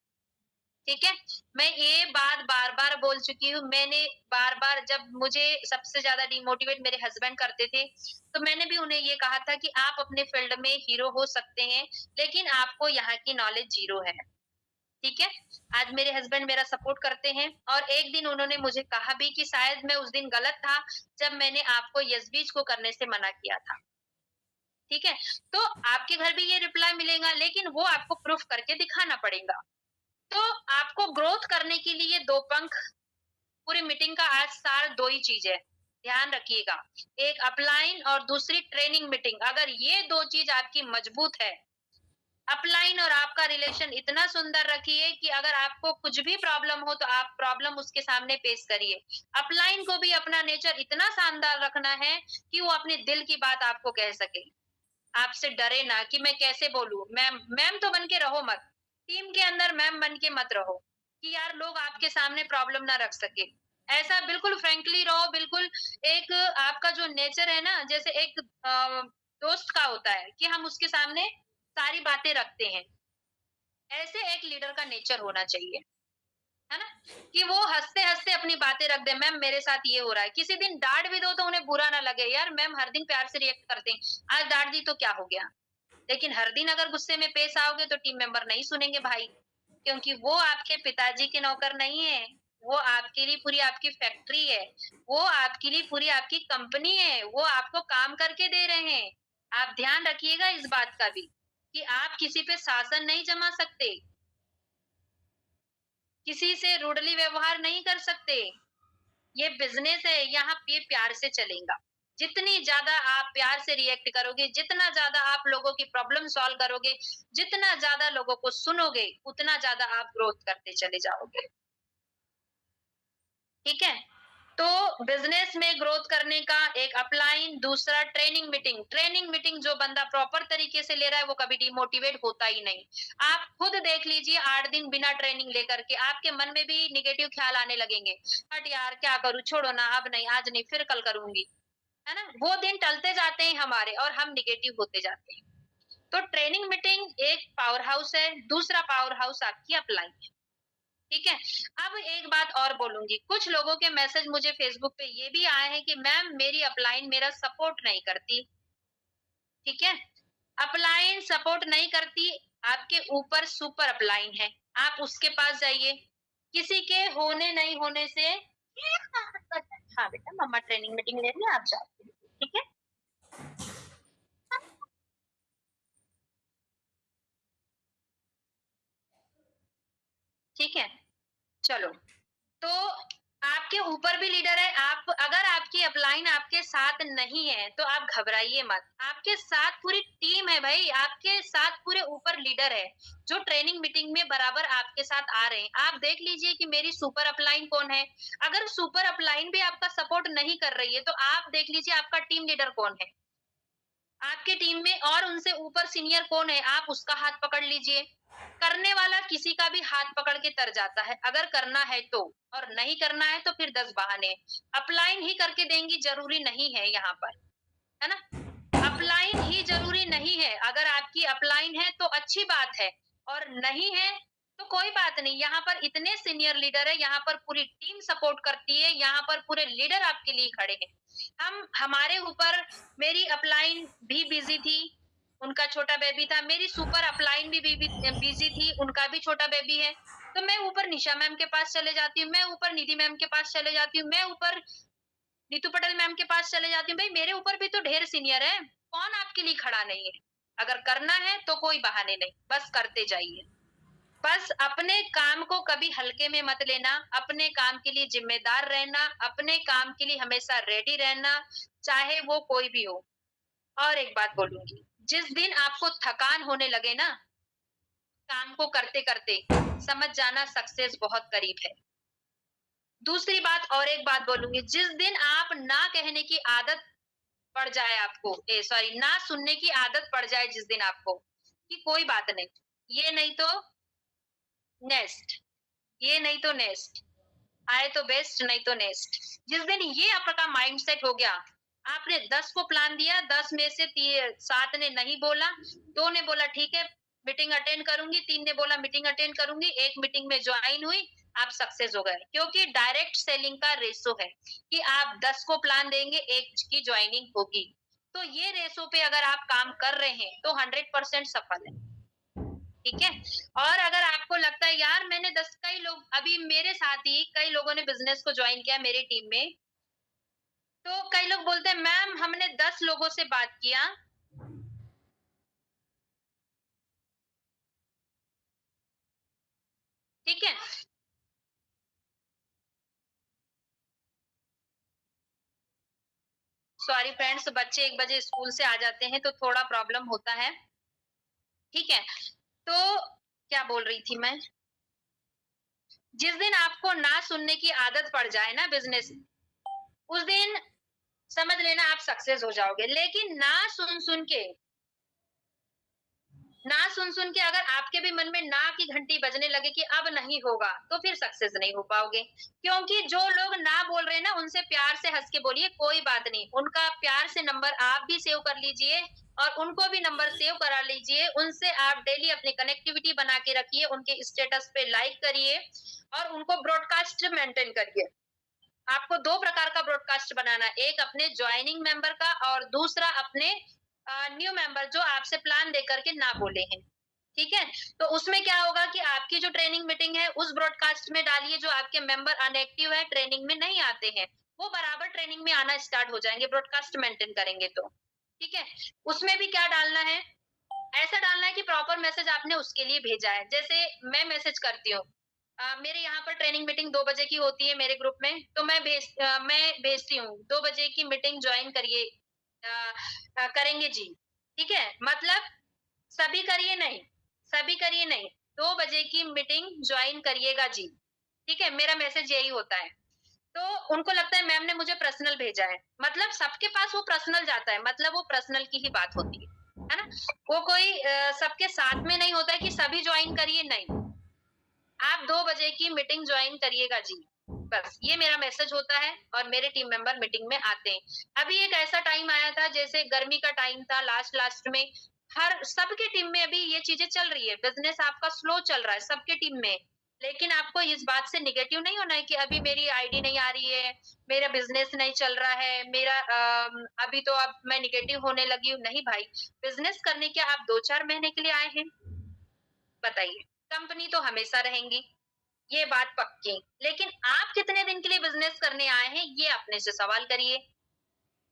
Speaker 1: ठीक है? मैं ये बात बार-बार बोल चुकी हूँ। मैंने बार-बार जब मुझे सबसे ज़्यादा डिमोटिवेट मेरे हस्बैंड करते थे, तो मैंने भी उन्हें ये कहा था कि आप अपने फील्ड में हीरो हो सकते हैं, लेकिन आपको यहाँ की नॉलेज ज़ीरो है। ठीक है? आज मेरे हस्बैंड मेरा सपोर्ट करते हैं और एक दिन उन्होंने मुझे कहा भी कि शायद मैं उस दिन गलत था, जब मैंने आपको यस-बीच को करने से मना किया था। ठीक है? तो आपके घर भी ये रिप्लाई मिलेगा, लेकिन वो आपको प्रूफ करके दिखाना पड़ेगा। तो आपको ग्रोथ करने के लिए 2 पंख पूरी मीटिंग का आज सार 2 ही चीज़ है। ध्यान रखिएगा। एक अपलाइन और दूसरी ट्रेनिंग मीटिंग। अगर ये 2 चीज़ आपकी मजबूत है, अपलाइन और आपका रिलेशन इतना सुंदर रखिए कि अगर आपको कुछ भी प्रॉब्लम हो तो आप प्रॉब्लम उसके सामने पेश करिए। अपलाइन को भी अपना नेचर इतना शानदार रखना है कि वो अपने दिल की बात आपको कह सके। आपसे डरे ना कि मैं कैसे बोलूँ? मैम मैम तो बन के रहो मत। टीम के अंदर मैम बन के मत रहो, कि यार लोग आपके सामने प्रॉब्लम ना रख सके। ऐसा बिल्कुल फ्रैंकली रहो, बिल्कुल एक आपका जो नेचर है ना, जैसे एक दोस्त का होता है कि हम उसके सामने सारी बातें रखते हैं। ऐसे एक लीडर का नेचर होना चाहिए। है ना? कि वो हँसते-हँसते अपनी बातें रख दें, मैम मेरे साथ ये हो रहा है। किसी दिन डाँट भी दो तो उन्हें बुरा ना लगे, यार मैम हर दिन प्यार से रिएक्ट करते हैं, आज डाँट दी तो क्या हो गया? लेकिन हर दिन अगर गुस्से में पेश आओगे तो टीम मेंबर नहीं सुनेंगे भाई, क्योंकि वो आपके पिताजी के नौकर नहीं है, वो आपके लिए पूरी आपकी फैक्ट्री है, वो आपके लिए पूरी आपकी कंपनी है, वो आपको काम करके दे रहे हैं। आप ध्यान रखिएगा इस बात का भी, कि आप किसी पे शासन नहीं जमा सकते। किसी से रूडली व्यवहार नहीं कर सकते। ये बिज़नेस है, यहाँ ये प्यार से चलेगा। जितनी ज़्यादा आप प्यार से रिएक्ट करोगे, जितना ज़्यादा आप लोगों की प्रॉब्लम सॉल्व करोगे, जितना ज़्यादा लोगों को सुनोगे, उतना ज़्यादा आप ग्रोथ करते चले जाओगे। ठीक है? तो बिज़नेस में ग्रोथ करने का एक अपलाइन, दूसरा ट्रेनिंग मीटिंग। ट्रेनिंग मीटिंग जो बंदा प्रॉपर तरीके से ले रहा है, वो कभी डिमोटिवेट होता ही नहीं। आप खुद देख लीजिए 8 दिन बिना ट्रेनिंग लेकर के आपके मन में भी नेगेटिव ख्याल आने लगेंगे। हट यार क्या करूँ, छोड़ो ना, अब नहीं, आज नहीं, फिर कल करूँगी। है ना? वो दिन टलते जाते हैं हमारे और हम नेगेटिव होते जाते हैं। तो ट्रेनिंग मीटिंग एक पावर हाउस है, दूसरा पावर हाउस आपकी अपलाइन है। ठीक है? अब एक बात और बोलूँगी, कुछ लोगों के मैसेज मुझे फ़ेसबुक पे ये भी आए हैं कि मैम मेरी अपलाइन मेरा सपोर्ट नहीं करती, ठीक है? अपलाइन सपोर्ट नहीं करती, आपके ऊपर सुपर अपलाइन है, आप उसके पास जाइए। किसी के होने नहीं होने से हाँ बेटा, मम्मा ट्रेनिंग मीटिंग ले रही है, आप जाओ, ठीक है? ठीक है? चलो, तो आपके ऊपर भी लीडर है, आप अगर आपकी अपलाइन आपके साथ नहीं है, तो आप घबराइए मत। आपके साथ पूरी टीम है भई, आपके साथ पूरे ऊपर लीडर है, जो ट्रेनिंग मीटिंग में बराबर आपके साथ आ रहे हैं। आप देख लीजिए कि मेरी सुपर अपलाइन कौन है। अगर सुपर अपलाइन भी आपका सपोर्ट नहीं कर रही है, तो आप देख लीजिए आपका टीम लीडर कौन है। आपकी टीम में और उनसे ऊपर सीनियर कौन है, आप उसका हाथ पकड़ लीजिए। करने वाला किसी का भी हाथ पकड़ के तर जाता है, अगर करना है तो, और नहीं करना है तो फिर 10 बहाने। अपलाइन ही करके देंगी जरूरी नहीं है यहाँ पर, है ना? अपलाइन ही जरूरी नहीं है, अगर आपकी अपलाइन है तो अच्छी बात है, और नहीं है तो कोई बात नहीं। यहाँ पर इतने सीनियर लीडर है, यहाँ पर पूरी टीम सपोर्ट करती है, यहाँ पर पूरे लीडर आपके लिए खड़े हैं। हमारे ऊपर मेरी अपलाइन भी बिजी थी, उनका छोटा बेबी था, मेरी सुपर अपलाइन भी बिजी थी, उनका भी छोटा बेबी है। तो मैं ऊपर निशा मैम के पास चले जाती हूँ, मैं ऊपर निधि मैम के पास चले जाती हूँ, मैं ऊपर नीतू पटेल मैम के पास चले जाती हूँ। भाई मेरे ऊपर भी तो ढेर सीनियर है, कौन आपके लिए खड़ा नहीं है? अगर करना है तो कोई बहाने नहीं, बस करते जाइए। बस अपने काम को कभी हल्के में मत लेना, अपने काम के लिए जिम्मेदार रहना, अपने काम के लिए हमेशा रेडी रहना, चाहे वो कोई भी हो। और एक बात बोलूंगी, जिस दिन आपको थकान होने लगे ना, काम को करते-करते, समझ जाना सक्सेस बहुत करीब है। दूसरी बात, और एक बात बोलूँगी, जिस दिन आप ना कहने की आदत पड़ जाए आपको, सॉरी, ना सुनने की आदत पड़ जाए जिस दिन आपको, कि कोई बात नहीं, ये नहीं तो नेक्स्ट, ये नहीं तो नेक्स्ट, आए तो बेस्ट नहीं तो नेक्स्ट। जिस दिन ये आपका माइंडसेट हो गया, आपने 10 को प्लान दिया, 10 में से 7 ने नहीं बोला, 2 ने बोला ठीक है मीटिंग अटेंड करूंगी, 3 ने बोला मीटिंग अटेंड करूंगी, एक मीटिंग में ज्वाइन हुई, आप सक्सेस हो गए। क्योंकि डायरेक्ट सेलिंग का रेशो है कि आप 10 को प्लान देंगे, एक की ज्वाइनिंग होगी। तो ये रेशो पे अगर आप काम कर रहे हैं तो 100% सफल है। ठीक है? और अगर आपको लगता है यार मैंने 10, कई लोग अभी मेरे साथ ही कई लोगों ने बिज़नेस को जॉइन किया मेरी टीम में, तो कई लोग बोलते हैं मैम हमने 10 लोगों से बात किया। ठीक है? सॉरी फ्रेंड्स, बच्चे 1 बजे स्कूल से आ जाते हैं तो थोड़ा प्रॉब्लम होता है। ठीक है? तो क्या बोल रही थी मैं? जिस दिन आपको ना सुनने की आदत पड़ जाए ना बिज़नेस, उस दिन समझ लेना आप सक्सेस हो जाओगे। लेकिन ना सुन-सुन के अगर आपके भी मन में ना की घंटी बजने लगे कि अब नहीं होगा, तो फिर सक्सेस नहीं हो पाओगे। क्योंकि जो लोग ना बोल रहे हैं ना, उनसे प्यार से हँस के बोलिए, कोई बात नहीं। उनका प्यार से नंबर आप भी सेव कर लीजिए और उनको भी नंबर सेव करा लीजिए। उनसे आप डेली अपनी कनेक्टिविटी बना के रखिए, उनके स्टेटस पे लाइक करिए और उनको ब्रॉडकास्ट मेंटेन करिए। आपको 2 प्रकार का ब्रॉडकास्ट बनाना है, एक अपने जॉइनिंग मेंबर का और दूसरा अपने न्यू मेंबर जो आपसे प्लान देकर के ना बोले हैं। ठीक है? तो उसमें क्या होगा कि आपकी जो ट्रेनिंग मीटिंग है उस ब्रॉडकास्ट में डालिए, जो आपके मेंबर अनएक्टिव है, ट्रेनिंग में नहीं आते हैं, वो बराबर ट्रेनिंग में आना स्टार्ट हो जाएँगे, ब्रॉडकास्ट मेंटेन करेंगे तो। ठीक है? उसमें भी क्या डालना है, ऐसा डालना है कि प्रॉपर मैसेज आपने उसके लिए भेजा है। जैसे मैं मैसेज करती हूँ, मेरे यहाँ पर ट्रेनिंग मीटिंग 2 बजे की होती है मेरे ग्रुप में, तो मैं भेजती हूँ 2 बजे की मीटिंग जॉइन करिए, करेंगे जी। ठीक है? मतलब सभी करिए नहीं, 2 बजे की मीटिंग जॉइन करिएगा जी। ठीक है? मेरा मैसेज यही होता है। तो उनको लगता है मैम ने मुझे पर्सनल भेजा है, मतलब सबके पास वो पर्सनल जाता है, मतलब वो पर्सनल की ही बात होती है ना? वो कोई सबके साथ में नहीं होता है कि सभी जॉइन करिए, नहीं। आप 2 बजे की मीटिंग जॉइन करिएगा जी। बस ये मेरा मैसेज होता है और मेरे टीम मेंबर मीटिंग में आते हैं। अभी एक ऐसा टाइम आया था जैसे गर्मी का टाइम था, लास्ट में हर सबकी टीम में अभी ये चीज़ें चल रही है, बिज़नेस आपका स्लो चल रहा है सबकी टीम में। लेकिन आपको इस बात से नेगेटिव नहीं होना है कि अभी मेरी आईडी नहीं आ रही है, मेरा बिज़नेस नहीं चल रहा है, अभी तो अब मैं नेगेटिव होने लगी हूँ। नहीं भाई, बिज़नेस करने क्या आप 2-4 महीने के लिए आए हैं? बताइए। कंपनी तो हमेशा रहेंगी। ये बात पक्की। लेकिन आप कितने दिन के लिए बिज़नेस करने आए हैं, ये अपने से सवाल करिए।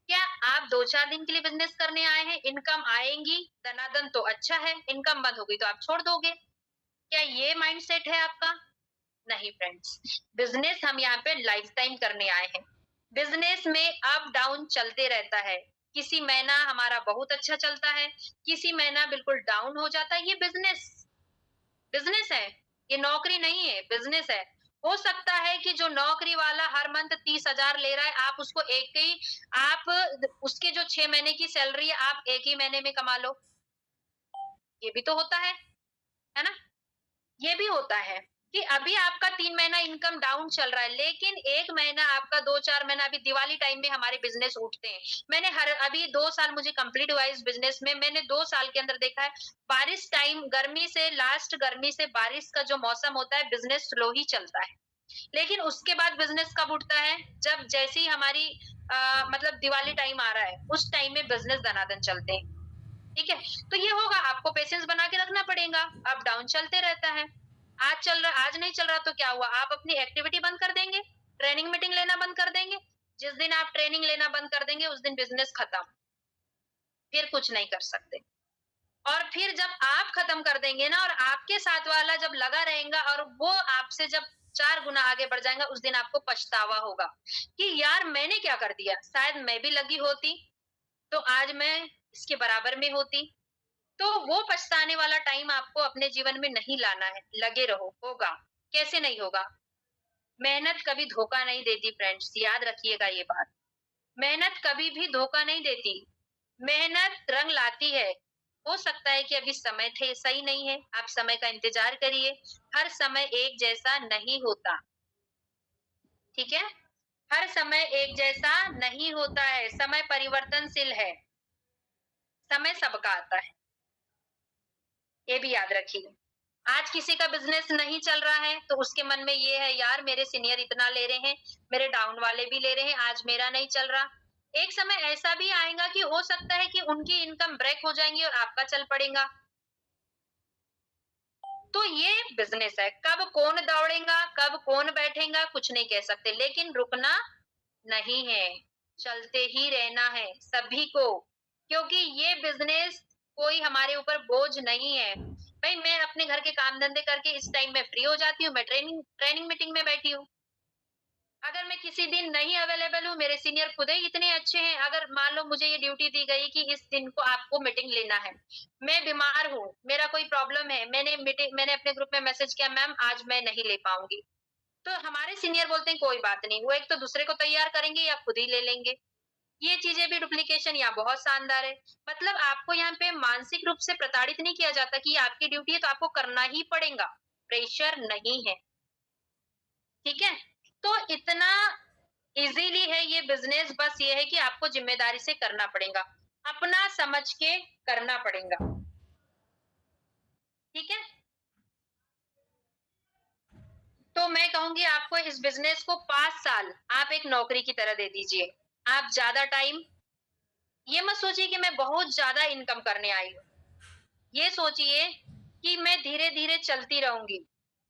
Speaker 1: क्या आप 2-4 दिन के लिए बिज़नेस करने आए हैं, इनकम आएँगी, दनादन तो अच्छा है, इनकम बंद हो गई तो आप छोड़ दोगे? क्या ये माइंडसेट है आपका? नहीं फ्रेंड्स, बिज़नेस हम यहाँ पे लाइफ टाइम करने आए हैं। बिज़नेस में अप डाउन चलते रहता है। किसी महीना हमारा बहुत अच्छा चलता है, किसी महीना बिल्कुल डाउन हो जाता है, ये बिज़नेस बिज़नेस है, ये नौकरी नहीं है, बिज़नेस है। हो सकता है कि जो नौकरी वाला हर मंथ 30,000 ले रहा है, आप उसको एक ही आप उसके जो 6 महीने की सैलरी है, आप 1 ही महीने में कमा लो। ये भी तो होता है ना? ये भी होता है कि अभी आपका 3 महीना इनकम डाउन चल रहा है, लेकिन 1 महीना आपका 2-4 महीना अभी दिवाली टाइम में हमारे बिज़नेस उठते हैं। मैंने हर अभी 2 साल मुझे कंप्लीट हुआ है इस बिज़नेस में, मैंने 2 साल के अंदर देखा है, बारिश टाइम गर्मी से लास्ट गर्मी से बारिश का जो मौसम होता है, बिज़नेस स्लो ही चलता है। लेकिन उसके बाद बिज़नेस कब उठता है? जब जैसे ही हमारी मतलब दिवाली टाइम आ रहा है, उस टाइम में बिज़नेस दनादन चलते हैं। ठीक है? तो ये होगा, आपको पेशेंस बना के रखना पड़ेगा, अप डाउन चलते रहता है। आज नहीं चल रहा तो क्या हुआ? आप अपनी एक्टिविटी बंद कर देंगे, ट्रेनिंग मीटिंग लेना बंद कर देंगे। जिस दिन आप ट्रेनिंग लेना बंद कर देंगे, उस दिन बिज़नेस खत्म, फिर कुछ नहीं कर सकते। और फिर जब आप खत्म कर देंगे ना और आपके साथ वाला जब लगा रहेगा और वो आपसे जब 4 गुना आगे बढ़ जाएगा, उस दिन आपको पछतावा होगा कि यार मैंने क्या कर दिया? शायद मैं भी लगी होती, तो आज मैं इसके बराबर में होती। तो वो पछताने वाला टाइम आपको अपने जीवन में नहीं लाना है, लगे रहो, होगा। कैसे नहीं होगा? मेहनत कभी धोखा नहीं देती फ्रेंड्स, याद रखिएगा ये बात। मेहनत कभी भी धोखा नहीं देती, मेहनत रंग लाती है। हो सकता है कि अभी समय थे सही नहीं है, आप समय का इंतज़ार करिए, हर समय एक जैसा नहीं होता, ठीक है? हर समय एक जैसा नहीं होता है, समय परिवर्तनशील है, समय सबका आता है, ये भी याद रखिए। आज किसी का बिज़नेस नहीं चल रहा है, तो उसके मन में ये है यार मेरे सीनियर इतना ले रहे हैं, मेरे डाउन वाले भी ले रहे हैं, आज मेरा नहीं चल रहा। एक समय ऐसा भी आएगा कि हो सकता है कि उनकी इनकम ब्रेक हो जाएँगी और आपका चल पड़ेगा। तो ये बिज़नेस है, कब कौन दौड़ेगा, कब कौन बैठेगा कुछ नहीं कह सकते, लेकिन रुकना नहीं है, चलते ही रहना है सभी को, क्योंकि ये बिज़नेस कोई हमारे ऊपर बोझ नहीं है। भई मैं अपने घर के काम-धंधे करके इस टाइम में फ्री हो जाती हूँ, मैं ट्रेनिंग ट्रेनिंग मीटिंग में बैठी हूँ। अगर मैं किसी दिन नहीं अवेलेबल हूँ, मेरे सीनियर खुद ही इतने अच्छे हैं, अगर मान लो मुझे ये ड्यूटी दी गई कि इस दिन को आपको मीटिंग लेना है, मैं बीमार हूँ, मेरा कोई प्रॉब्लम है, मैंने अपने ग्रुप में मैसेज किया मैम आज मैं नहीं ले पाऊँगी। तो हमारे सीनियर बोलते हैं कोई बात नहीं, वो एक तो दूसरे को तैयार करेंगे या खुद ही ले लेंगे। ये चीज़ें भी डुप्लीकेशन यहाँ बहुत शानदार है। मतलब आपको यहाँ पे मानसिक रूप से प्रताड़ित नहीं किया जाता कि ये आपकी ड्यूटी है तो आपको करना ही पड़ेगा, प्रेशर नहीं है, ठीक है? तो इतना ईज़िली है ये बिज़नेस, बस ये है कि आपको ज़िम्मेदारी से करना पड़ेगा, अपना समझ के करना पड़ेगा, ठीक है? तो मैं कहूँगी आपको इस बिज़नेस को 5 साल आप एक नौकरी की तरह दे दीजिए। आप ज़्यादा टाइम ये मत सोचिए कि मैं बहुत ज़्यादा इनकम करने आई हूँ। ये सोचिए कि मैं धीरे-धीरे चलती रहूँगी,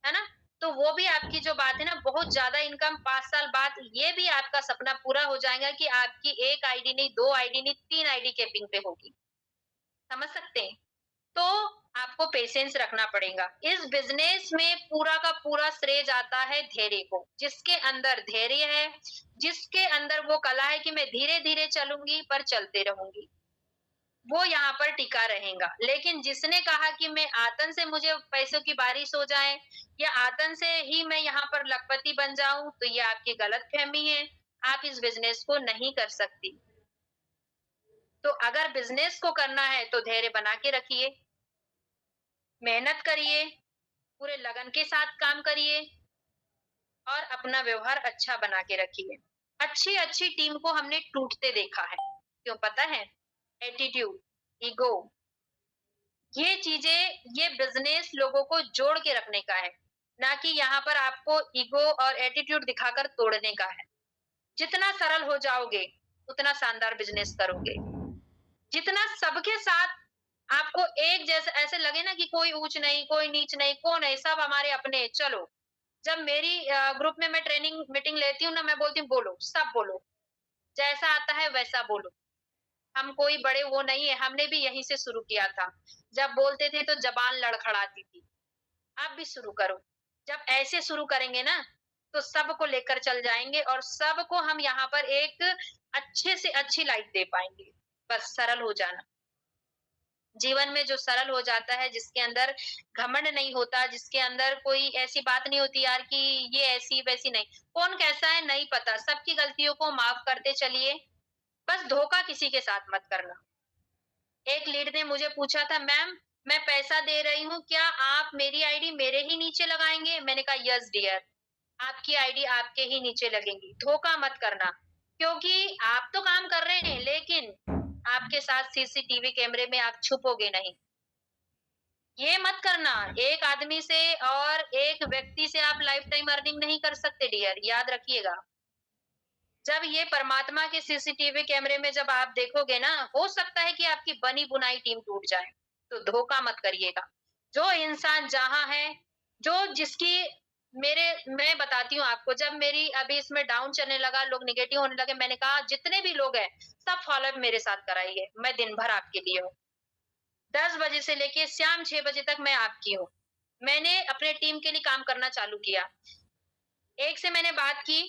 Speaker 1: है ना? तो वो भी आपकी जो बात है ना बहुत ज़्यादा इनकम 5 साल बाद ये भी आपका सपना पूरा हो जाएगा कि आपकी 1 आईडी नहीं, 2 आईडी नहीं, 3 आईडी केपिंग पे होगी। समझ सकते हैं? तो आपको पेशेंस रखना पड़ेगा। इस बिज़नेस में पूरा का पूरा श्रेय जाता है धैर्य को। जिसके अंदर धैर्य है, जिसके अंदर वो कला है कि मैं धीरे-धीरे चलूँगी पर चलते रहूँगी। वो यहाँ पर टिका रहेगा। लेकिन जिसने कहा कि मैं आतन से मुझे पैसों की बारिश हो जाए या आतन से ही मैं यहाँ पर लखपति बन जाऊँ, तो ये आपकी गलतफ़हमी है। आप इस बिज़नेस को नहीं कर सकती। तो अगर बिज़नेस को करना है तो धैर्य बना के रखिए, मेहनत करिए, पूरे लगन के साथ काम करिए और अपना व्यवहार अच्छा बना के रखिए। अच्छी-अच्छी टीम को हमने टूटते देखा है। क्यों पता है? एटीट्यूड, ईगो ये चीज़ें ये बिज़नेस लोगों को जोड़ के रखने का है, ना कि यहाँ पर आपको ईगो और एटीट्यूड दिखाकर तोड़ने का है। जितना सरल हो जाओगे, उतना शानदार बिज़नेस करोगे। जितना सबके साथ आपको एक जैसे ऐसे लगे ना कि कोई ऊँच नहीं, कोई नीच नहीं, कौन है, सब हमारे अपने, चलो। जब मेरी ग्रुप में मैं ट्रेनिंग मीटिंग लेती हूँ ना, मैं बोलती हूँ बोलो, सब बोलो, जैसा आता है वैसा बोलो। हम कोई बड़े वो नहीं है, हमने भी यहीं से शुरू किया था। जब बोलते थे तो ज़बान लड़खड़ाती थी। आप भी शुरू करो। जब ऐसे शुरू करेंगे ना, तो सबको लेकर चल जाएँगे और सबको हम यहाँ पर एक अच्छे से अच्छी लाइफ़ दे पाएँगे। बस सरल हो जाना। जीवन में जो सरल हो जाता है, जिसके अंदर घमंड नहीं होता, जिसके अंदर कोई ऐसी बात नहीं होती यार कि ये ऐसी-वैसी नहीं। कौन कैसा है नहीं पता, सबकी गलतियों को माफ़ करते चलिए, बस धोखा किसी के साथ मत करना। एक लीड ने मुझे पूछा था, मैम मैं पैसा दे रही हूँ, क्या आप मेरी आईडी मेरे ही नीचे लगाएँगे? मैंने कहा यस डियर, आपकी आईडी आपके ही नीचे लगेगी, धोखा मत करना। क्योंकि आप तो काम कर रहे हैं, लेकिन आपके साथ सीसीटीवी कैमरे में आप छुपोगे नहीं। ये मत करना, एक आदमी से और एक व्यक्ति से आप लाइफ टाइम अर्निंग नहीं कर सकते डियर, याद रखिएगा। जब ये परमात्मा के सीसीटीवी कैमरे में जब आप देखोगे ना, हो सकता है कि आपकी बनी-बुनाई टीम टूट जाए, तो धोखा मत करिएगा। जो इंसान जहाँ है, जो जिसकी मैं बताती हूँ आपको, जब मेरी अभी इसमें डाउन चलने लगा, लोग नेगेटिव होने लगे, मैंने कहा जितने भी लोग हैं, सब फ़ॉलो-अप मेरे साथ कराइए, मैं दिन भर आपके लिए हूँ। 10 बजे से लेके शाम 6 बजे तक मैं आपकी हूँ। मैंने अपने टीम के लिए काम करना चालू किया। एक से मैंने बात की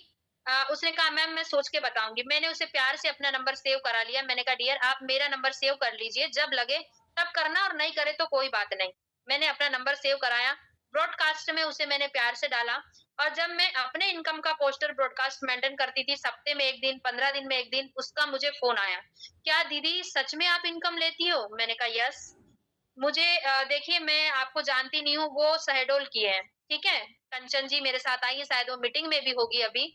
Speaker 1: उसने कहा मैम मैं सोच के बताऊँगी। मैंने उसे प्यार से अपना नंबर सेव करा लिया। मैंने कहा डियर आप मेरा नंबर सेव कर लीजिए, जब लगे तब करना और नहीं करे तो कोई बात नहीं। मैंने अपना नंबर सेव कराया, ब्रॉडकास्ट में उसे मैंने प्यार से डाला और जब मैं अपने इनकम का पोस्टर ब्रॉडकास्ट मेंटेन करती थी, हफ्ते में 1 दिन, 15 दिन में 1 दिन, उसका मुझे फ़ोन आया। क्या दीदी सच में आप इनकम लेती हो? मैंने कहा यस। मुझे देखिए मैं आपको जानती नहीं हूँ, वो शहडोल की हैं, ठीक है? कंचन जी मेरे साथ आई हैं, शायद वो मीटिंग में भी होगी अभी।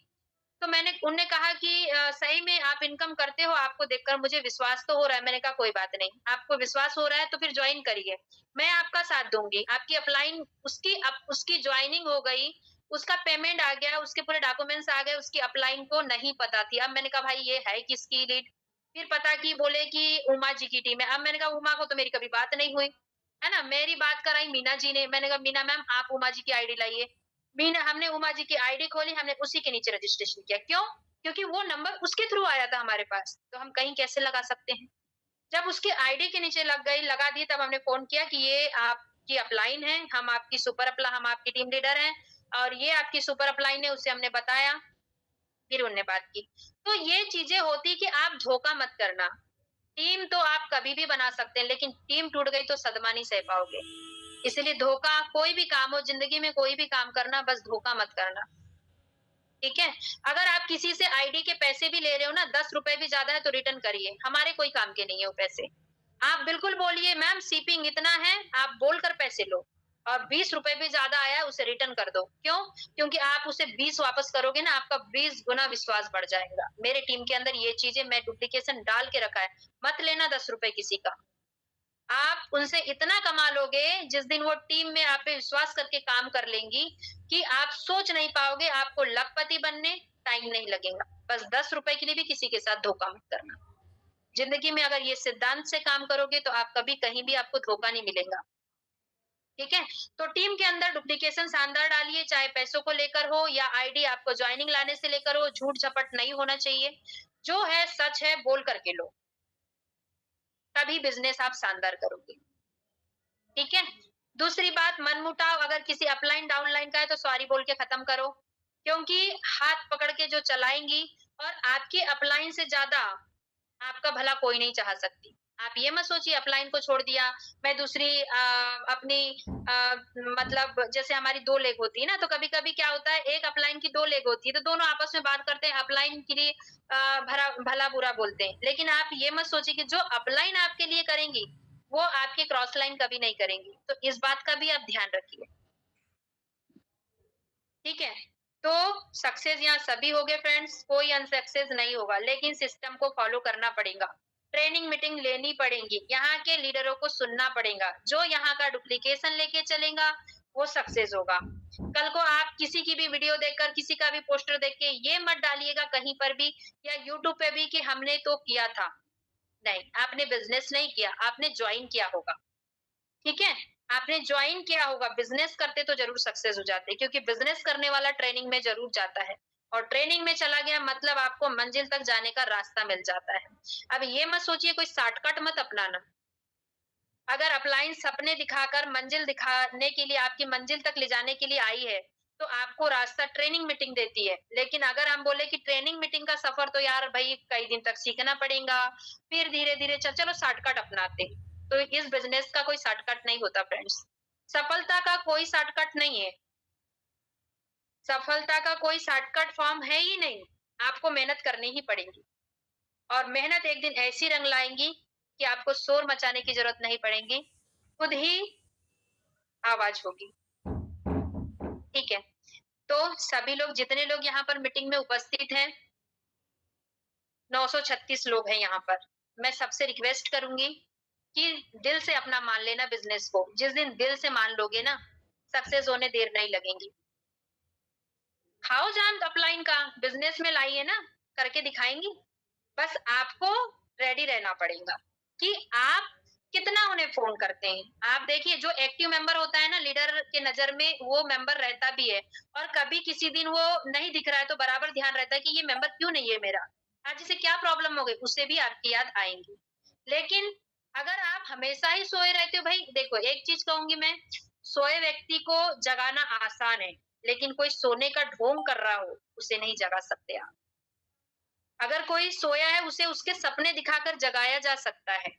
Speaker 1: तो उनने कहा कि सही में आप इनकम करते हो, आपको देखकर मुझे विश्वास तो हो रहा है। मैंने कहा कोई बात नहीं, आपको विश्वास हो रहा है तो फिर जॉइन करिए, मैं आपका साथ दूँगी। आपकी अपलाइन उसकी जॉइनिंग हो गई, उसका पेमेंट आ गया, उसके पूरे डॉक्यूमेंट्स आ गए, उसकी अपलाइन को नहीं पता थी। अब मैंने कहा भाई ये है किसकी लीड? फिर पता की बोले कि उमा जी की टीम है। अब मैंने कहा उमा को तो मेरी कभी बात नहीं हुई, है ना? मेरी बात कराई मीना जी ने, मैंने कहा मीना मैम आप उमा जी की आईडी लाइए। मीना हमने उमा जी की आईडी खोली, हमने उसी के नीचे रजिस्ट्रेशन किया। क्यों? क्योंकि वो नंबर उसके थ्रू आया था हमारे पास, तो हम कहीं कैसे लगा सकते हैं? जब उसकी आईडी के नीचे लग गई, लगा दी तब हमने फ़ोन किया कि ये आपकी अपलाइन है, हम आपकी टीम लीडर हैं और ये आपकी सुपर अपलाइन है, उसे हमने बताया, फिर उनने बात की। तो ये चीज़ें होती कि आप धोखा मत करना। टीम तो आप कभी भी बना सकते हैं, लेकिन टीम टूट गई तो सदमा नहीं सह पाओगे। इसलिए धोखा कोई भी काम हो, ज़िंदगी में कोई भी काम करना, बस धोखा मत करना, ठीक है? अगर आप किसी से आईडी के पैसे भी ले रहे हो ना, ₹10 भी ज़्यादा है तो रिटर्न करिए, हमारे कोई काम के नहीं है वो पैसे। आप बिल्कुल बोलिए मैम शिपिंग इतना है, आप बोलकर पैसे लो और ₹20 भी ज़्यादा आया है उसे रिटर्न कर दो। क्यों? क्योंकि आप उसे 20 वापस करोगे ना, आपका 20 गुना विश्वास बढ़ जाएगा। मेरे टीम के अंदर ये चीज़ें मैं डुप्लीकेशन डाल के रखा है, मत लेना ₹10 किसी का। आप उनसे इतना कमा लोगे, जिस दिन वो टीम में आप पे विश्वास करके काम कर लेंगी, कि आप सोच नहीं पाओगे, आपको लखपति बनने टाइम नहीं लगेगा। बस ₹10 के लिए भी किसी के साथ धोखा मत करना। ज़िंदगी में अगर ये सिद्धांत से काम करोगे, तो आप कभी कहीं भी आपको धोखा नहीं मिलेगा। ठीक है? तो टीम के अंदर डुप्लीकेशन शानदार डालिए, चाहे पैसों को लेकर हो या आईडी आपको जॉइनिंग लाने से लेकर हो, झूठ-झपट नहीं होना चाहिए। जो है सच है, बोल कर के लो, तभी बिज़नेस आप शानदार करोगे। ठीक है? दूसरी बात मनमुटाव अगर किसी अपलाइन डाउनलाइन का है तो सॉरी बोल के खत्म करो। क्योंकि हाथ पकड़ के जो चलाएँगी और आपकी अपलाइन से ज़्यादा आपका भला कोई नहीं चाह सकती। आप ये मत सोचिए अपलाइन को छोड़ दिया, मैं दूसरी अपनी मतलब जैसे हमारी 2 लेग होती है ना, तो कभी-कभी क्या होता है एक अपलाइन की 2 लेग होती है, तो दोनों आपस में बात करते हैं, अपलाइन के लिए भला-बुरा बोलते हैं। लेकिन आप ये मत सोचिए कि जो अपलाइन आपके लिए करेंगी, वो आपकी क्रॉस लाइन कभी नहीं करेंगी। तो इस बात का भी आप ध्यान रखिए, ठीक है? तो सक्सेस यहाँ सभी हो गए फ्रेंड्स, कोई अनसक्सेस नहीं होगा, लेकिन सिस्टम को फॉलो करना पड़ेगा। ट्रेनिंग मीटिंग लेनी पड़ेगी, यहाँ के लीडरों को सुनना पड़ेगा। जो यहाँ का डुप्लीकेशन लेके चलेगा, वो सक्सेस होगा। कल को आप किसी की भी वीडियो देखकर, किसी का भी पोस्टर देख के ये मत डालिएगा कहीं पर भी या यूट्यूब पे भी कि हमने तो किया था। नहीं, आपने बिज़नेस नहीं किया, आपने जॉइन किया होगा। ठीक है? आपने ज्वाइन किया होगा, बिज़नेस करते तो ज़रूर सक्सेस हो जाते, क्योंकि बिज़नेस करने वाला ट्रेनिंग में ज़रूर जाता है और ट्रेनिंग में चला गया मतलब आपको मंजिल तक जाने का रास्ता मिल जाता है। अब ये मत सोचिए कोई शॉर्टकट मत अपनाना। अगर अपलाइन सपने दिखाकर मंजिल दिखाने के लिए आपकी मंजिल तक ले जाने के लिए आई है, तो आपको रास्ता ट्रेनिंग मीटिंग देती है। लेकिन अगर हम बोले कि ट्रेनिंग मीटिंग का सफ़र तो यार भई कई दिन तक सीखना पड़ेगा, फिर धीरे-धीरे चलो शॉर्टकट अपनाते हैं। तो इस बिज़नेस का कोई शॉर्टकट नहीं होता फ्रेंड्स। सफलता का कोई शॉर्टकट नहीं है। सफलता का कोई शॉर्टकट फॉर्म है ही नहीं। आपको मेहनत करनी ही पड़ेगी और मेहनत एक दिन ऐसी रंग लाएँगी कि आपको शोर मचाने की ज़रूरत नहीं पड़ेगी। खुद ही आवाज़ होगी। ठीक है? तो सभी लोग जितने लोग यहाँ पर मीटिंग में उपस्थित हैं, 936 लोग हैं यहाँ पर। मैं सबसे रिक्वेस्ट करूँगी कि दिल से अपना मान लेना बिज़नेस को। जिस दिन दिल से मान लोगे ना, सक्सेस होने देर नहीं लगेगी। खाओ जान अपलाइन का, बिज़नेस में लाई है ना, करके दिखाएँगी। बस आपको रेडी रहना पड़ेगा कि आप कितना उन्हें फ़ोन करते हैं। आप देखिए जो एक्टिव मेंबर होता है ना लीडर के नज़र में वो मेंबर रहता भी है और कभी किसी दिन वो नहीं दिख रहा है तो बराबर ध्यान रहता है कि ये मेंबर क्यों नहीं है मेरा? आज इसे क्या प्रॉब्लम हो गई? उससे भी आपकी याद आएँगी। लेकिन अगर आप हमेशा ही सोए रहते हो भई देखो एक चीज़ कहूँगी मैं, सोए व्यक्ति को जगाना आसान है, लेकिन कोई सोने का ढोंग कर रहा हो, उसे नहीं जगा सकते आप। अगर कोई सोया है उसे उसके सपने दिखाकर जगाया जा सकता है,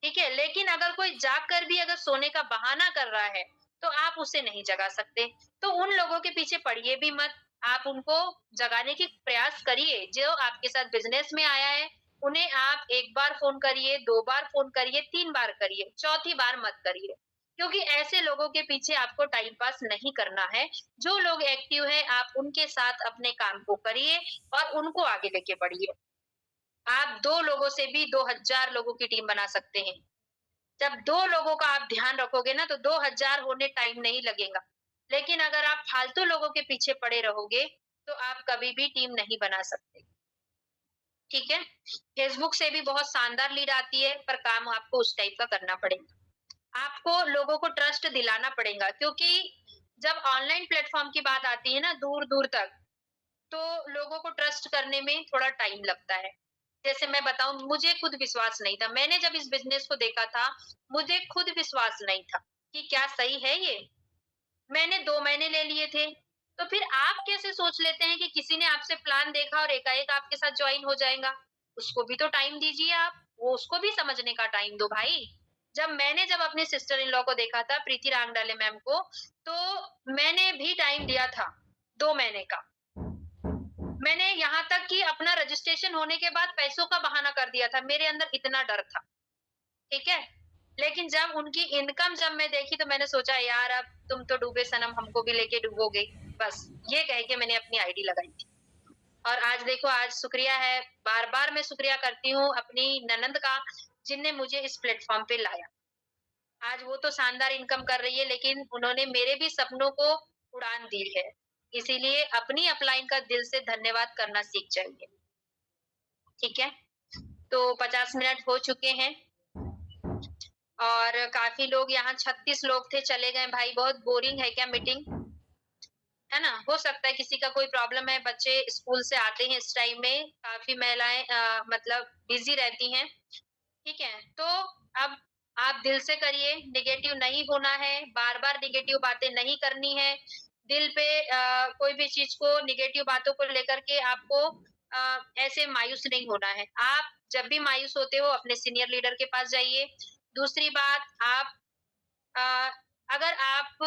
Speaker 1: ठीक है? लेकिन अगर कोई जाग कर भी अगर सोने का बहाना कर रहा है, तो आप उसे नहीं जगा सकते। तो उन लोगों के पीछे पड़िए भी मत, आप उनको जगाने की प्रयास करिए, जो आपके साथ बिज़नेस में आया है, उन्हें आप 1 बार फ़ोन करिए, 2 बार फ़ोन करिए, 3 बार करिए, चौथी बार मत करिए। क्योंकि ऐसे लोगों के पीछे आपको टाइम पास नहीं करना है। जो लोग एक्टिव हैं, आप उनके साथ अपने काम को करिए और उनको आगे लेके बढ़िए। आप 2 लोगों से भी 2000 लोगों की टीम बना सकते हैं। जब 2 लोगों का आप ध्यान रखोगे ना तो 2000 होने टाइम नहीं लगेगा। लेकिन अगर आप फालतू लोगों के पीछे पड़े रहोगे, तो आप कभी भी टीम नहीं बना सकते। ठीक है? फेसबुक से भी बहुत शानदार लीड आती है, पर काम आपको उस टाइप का करना पड़ेगा। आपको लोगों को ट्रस्ट दिलाना पड़ेगा क्योंकि जब ऑनलाइन प्लेटफ़ॉर्म की बात आती है ना दूर-दूर तक, तो लोगों को ट्रस्ट करने में थोड़ा टाइम लगता है। जैसे मैं बताऊँ मुझे खुद विश्वास नहीं था। मैंने जब इस बिज़नेस को देखा था, मुझे खुद विश्वास नहीं था कि क्या सही है ये? मैंने 2 महीने ले लिए थे। तो फिर आप कैसे सोच लेते हैं कि किसी ने आपसे प्लान देखा और एकाएक आपके साथ जॉइन हो जाएगा? उसको भी तो टाइम दीजिए आप, वो उसको भी समझने का टाइम दो भाई। जब अपनी सिस्टर इन लॉ को देखा था प्रीति रांगडाले मैम को, तो मैंने भी टाइम दिया था 2 महीने का। मैंने यहाँ तक कि अपना रजिस्ट्रेशन होने के बाद पैसों का बहाना कर दिया था, मेरे अंदर इतना डर था, ठीक है? लेकिन जब उनकी इनकम जब मैं देखी तो मैंने सोचा यार अब तुम तो डूबे सनम हमको भी लेके डूबोगे, बस ये कह के मैंने अपनी आईडी लगाई थी। और आज देखो आज शुक्रिया है, बार-बार मैं शुक्रिया करती हूँ अपनी ननंद का, जिनने मुझे इस प्लेटफ़ॉर्म पे लाया। आज वो तो शानदार इनकम कर रही है लेकिन उन्होंने मेरे भी सपनों को उड़ान दी है। इसीलिए अपनी अपलाइन का दिल से धन्यवाद करना सीख जाइए, ठीक है? तो 50 मिनट हो चुके हैं और काफ़ी लोग यहाँ 36 लोग थे, चले गए भाई, बहुत बोरिंग है क्या मीटिंग? है ना? हो सकता है किसी का कोई प्रॉब्लम है, बच्चे स्कूल से आते हैं इस टाइम में, काफ़ी महिलाएँ मतलब बिज़ी रहती हैं, ठीक है? तो अब आप दिल से करिए, नेगेटिव नहीं होना है, बार-बार नेगेटिव बातें नहीं करनी है। दिल पे कोई भी चीज़ को नेगेटिव बातों को लेकर के आपको ऐसे मायूस नहीं होना है। आप जब भी मायूस होते हो अपने सीनियर लीडर के पास जाइए। दूसरी बात आप अ, अगर आप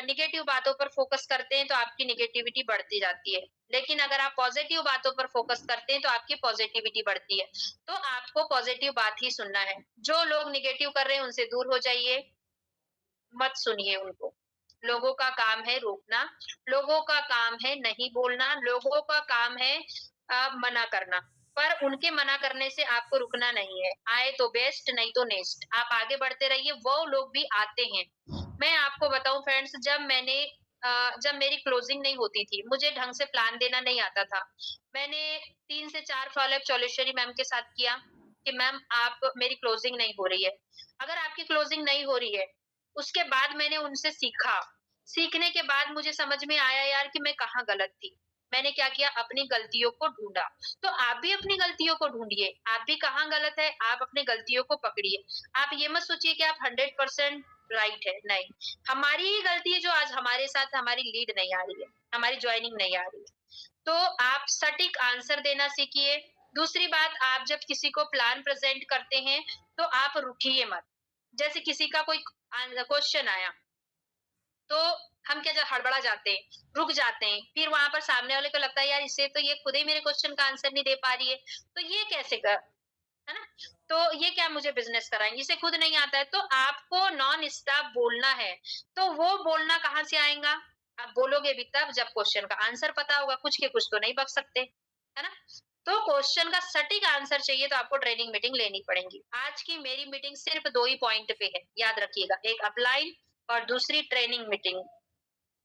Speaker 1: नेगेटिव बातों पर फ़ोकस करते हैं, तो आपकी नेगेटिविटी बढ़ती जाती है। लेकिन अगर आप पॉज़िटिव बातों पर फ़ोकस करते हैं, तो आपकी पॉज़िटिविटी बढ़ती है। तो आपको पॉज़िटिव बात ही सुनना है। जो लोग नेगेटिव कर रहे हैं, उनसे दूर हो जाइए, मत सुनिए उनको। लोगों का काम है रोकना, लोगों का काम है नहीं बोलना, लोगों का काम है मना करना। पर उनके मना करने से आपको रुकना नहीं है। आए तो बेस्ट नहीं तो नेक्स्ट। आप आगे बढ़ते रहिए, वो लोग भी आते हैं। मैं आपको बताऊँ फ्रेंड्स जब मेरी क्लोजिंग नहीं होती थी, मुझे ढंग से प्लान देना नहीं आता था। मैंने 3 से 4 फ़ॉलो-अप चौलेश्वरी मैम के साथ किया कि मैम आप मेरी क्लोजिंग नहीं हो रही है। अगर आपकी क्लोजिंग नहीं हो रही है उसके बाद मैंने उनसे सीखा। सीखने के बाद मुझे समझ में आया यार कि मैं कहाँ गलत थी। मैंने क्या किया, अपनी गलतियों को ढूँढा। तो आप भी अपनी गलतियों को ढूँढिए, आप भी कहाँ गलत है, आप अपनी गलतियों को पकड़िए। आप ये मत सोचिए कि आप 100% राइट है, नहीं। हमारी ही गलती है जो आज हमारे साथ हमारी लीड नहीं आ रही है, हमारी जॉइनिंग नहीं आ रही है। तो आप सटीक आंसर देना सीखिए। दूसरी बात, आप जब किसी को प्लान प्रेज़ेंट करते हैं, तो आप रुकिए मत। जैसे किसी का कोई क्वेश्चन आया, तो हम क्या हड़बड़ा जाते हैं, रुक जाते हैं, फिर वहाँ पर सामने वाले को लगता है यार इससे तो ये खुद ही मेरे क्वेश्चन का आंसर नहीं दे पा रही है, तो ये कैसे कर है ना? तो ये क्या मुझे बिज़नेस कराएँगी, इसे खुद नहीं आता है, तो आपको नॉन स्टॉप बोलना है। तो वो बोलना कहाँ से आएगा? आप बोलोगे भी तब जब क्वेश्चन का आंसर पता होगा, कुछ के कुछ तो नहीं बक सकते, है ना? तो क्वेश्चन का सटीक आंसर चाहिए तो आपको ट्रेनिंग मीटिंग लेनी पड़ेगी। आज की मेरी मीटिंग सिर्फ 2 ही पॉइंट पे है, याद रखिएगा, एक अपलाइन और दूसरी ट्रेनिंग मीटिंग।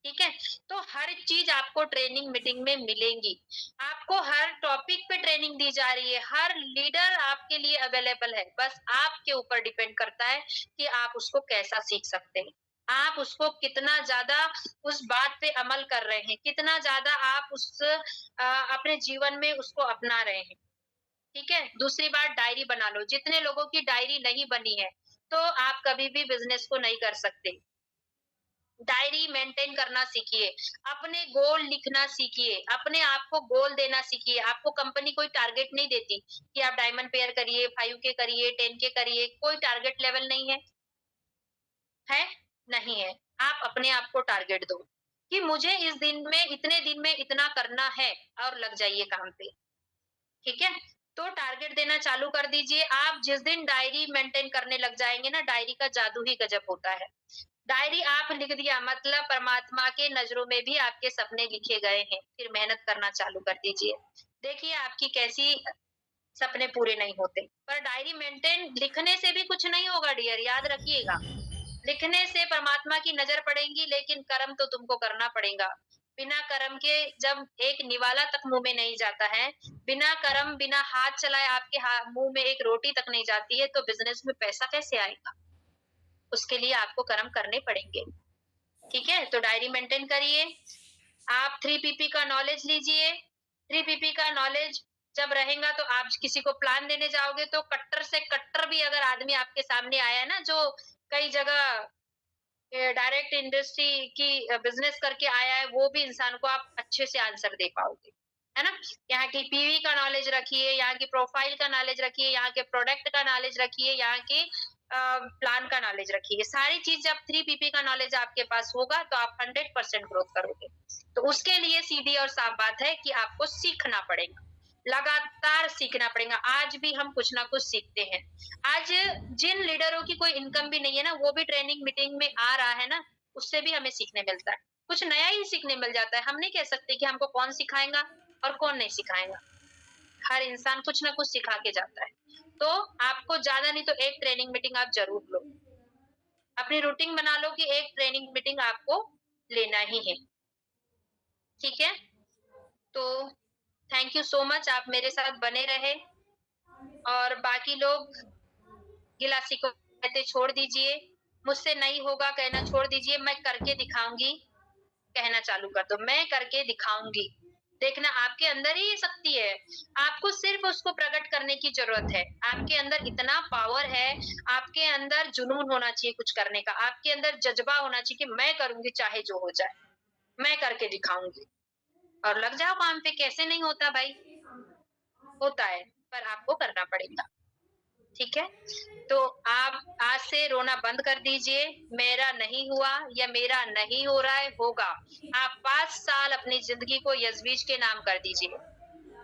Speaker 1: ठीक है? तो हर चीज़ आपको ट्रेनिंग मीटिंग में मिलेंगी। आपको हर टॉपिक पे ट्रेनिंग दी जा रही है, हर लीडर आपके लिए अवेलेबल है। बस आपके ऊपर डिपेंड करता है कि आप उसको कैसा सीख सकते हैं। आप उसको कितना ज़्यादा उस बात पे अमल कर रहे हैं, कितना ज़्यादा आप अपने जीवन में उसको अपना रहे हैं। ठीक है? दूसरी बात, डायरी बना लो। जितने लोगों की डायरी नहीं बनी है, तो आप कभी भी बिज़नेस को नहीं कर सकते। डायरी मेंटेन करना सीखिए, अपने गोल लिखना सीखिए, अपने आप को गोल देना सीखिए। आपको कंपनी कोई टारगेट नहीं देती कि आप डायमंड पेयर करिए, 5 के करिए, 10 के करिए, कोई टारगेट लेवल नहीं है, है? नहीं है। आप अपने आप को टारगेट दो कि मुझे इस दिन में इतने दिन में इतना करना है और लग जाइए काम पे। ठीक है? तो टारगेट देना चालू कर दीजिए। आप जिस दिन डायरी मेंटेन करने लग जाएँगे ना, डायरी का जादू ही गज़ब होता है। डायरी आप लिख दिया मतलब परमात्मा के नज़रों में भी आपके सपने लिखे गए हैं। फिर मेहनत करना चालू कर दीजिए। देखिए आपकी कैसी सपने पूरे नहीं होते। पर डायरी मेंटेन लिखने से भी कुछ नहीं होगा डियर, याद रखिएगा। लिखने से परमात्मा की नज़र पड़ेगी लेकिन कर्म तो तुमको करना पड़ेगा। बिना कर्म के जब एक निवाला तक मुँह में नहीं जाता है, बिना कर्म, बिना हाथ चलाए आपके मुँह में एक रोटी तक नहीं जाती है, तो बिज़नेस में पैसा कैसे आएगा? उसके लिए आपको कर्म करने पड़ेंगे। ठीक है? तो डायरी मेंटेन करिए। आप 3 पीपी का नॉलेज लीजिए। 3 पीपी का नॉलेज जब रहेगा तो आप किसी को प्लान देने जाओगे तो कट्टर से कट्टर भी अगर आदमी आपके सामने आया है ना, जो कई जगह डायरेक्ट इंडस्ट्री की बिज़नेस करके आया है, वो भी इंसान को आप अच्छे से आंसर दे पाओगे। है ना? यहाँ की पीवी का नॉलेज रखिए, यहाँ की प्रोफाइल का नॉलेज रखिए, यहाँ के प्रोडक्ट का नॉलेज रखिए, यहाँ की प्लान का नॉलेज रखिए। सारी चीज़ जब 3 पीपी का नॉलेज आपके पास होगा तो आप 100% ग्रोथ करोगे। तो उसके लिए सीधी और साफ बात है कि आपको सीखना पड़ेगा। लगातार सीखना पड़ेगा। आज भी हम कुछ ना कुछ सीखते हैं। आज जिन लीडरों की कोई इनकम भी नहीं है ना, वो भी ट्रेनिंग मीटिंग में आ रहा है ना, उससे भी हमें सीखने मिलता है। कुछ नया ही सीखने मिल जाता है। हम नहीं कह सकते कि हमको कौन सिखाएगा और कौन नहीं सिखाएगा। हर इंसान कुछ ना कुछ सिखा के जाता है। तो आपको ज़्यादा नहीं तो एक ट्रेनिंग मीटिंग आप ज़रूर लो। अपनी रूटीन बना लो कि एक ट्रेनिंग मीटिंग आपको लेना ही है। ठीक है? तो थैंक यू सो मच, आप मेरे साथ बने रहे और बाकी लोग गिला-शिकवे छोड़ दीजिए। मुझसे नहीं होगा कहना छोड़ दीजिए, मैं करके दिखाऊँगी कहना चालू कर दो, मैं करके दिखाऊँगी। देखना आपके अंदर ही ये शक्ति है, आपको सिर्फ़ उसको प्रकट करने की ज़रूरत है। आपके अंदर इतना पावर है, आपके अंदर जुनून होना चाहिए कुछ करने का, आपके अंदर जज़्बा होना चाहिए कि मैं करूँगी चाहे जो हो जाए, मैं करके दिखाऊँगी और लग जाओ काम पे, कैसे नहीं होता भाई? होता है, पर आपको करना पड़ेगा। ठीक है? तो आप आज से रोना बंद कर दीजिए, मेरा नहीं हुआ या मेरा नहीं हो रहा है, होगा। आप 5 साल अपनी ज़िंदगी को यज़्वीज के नाम कर दीजिए,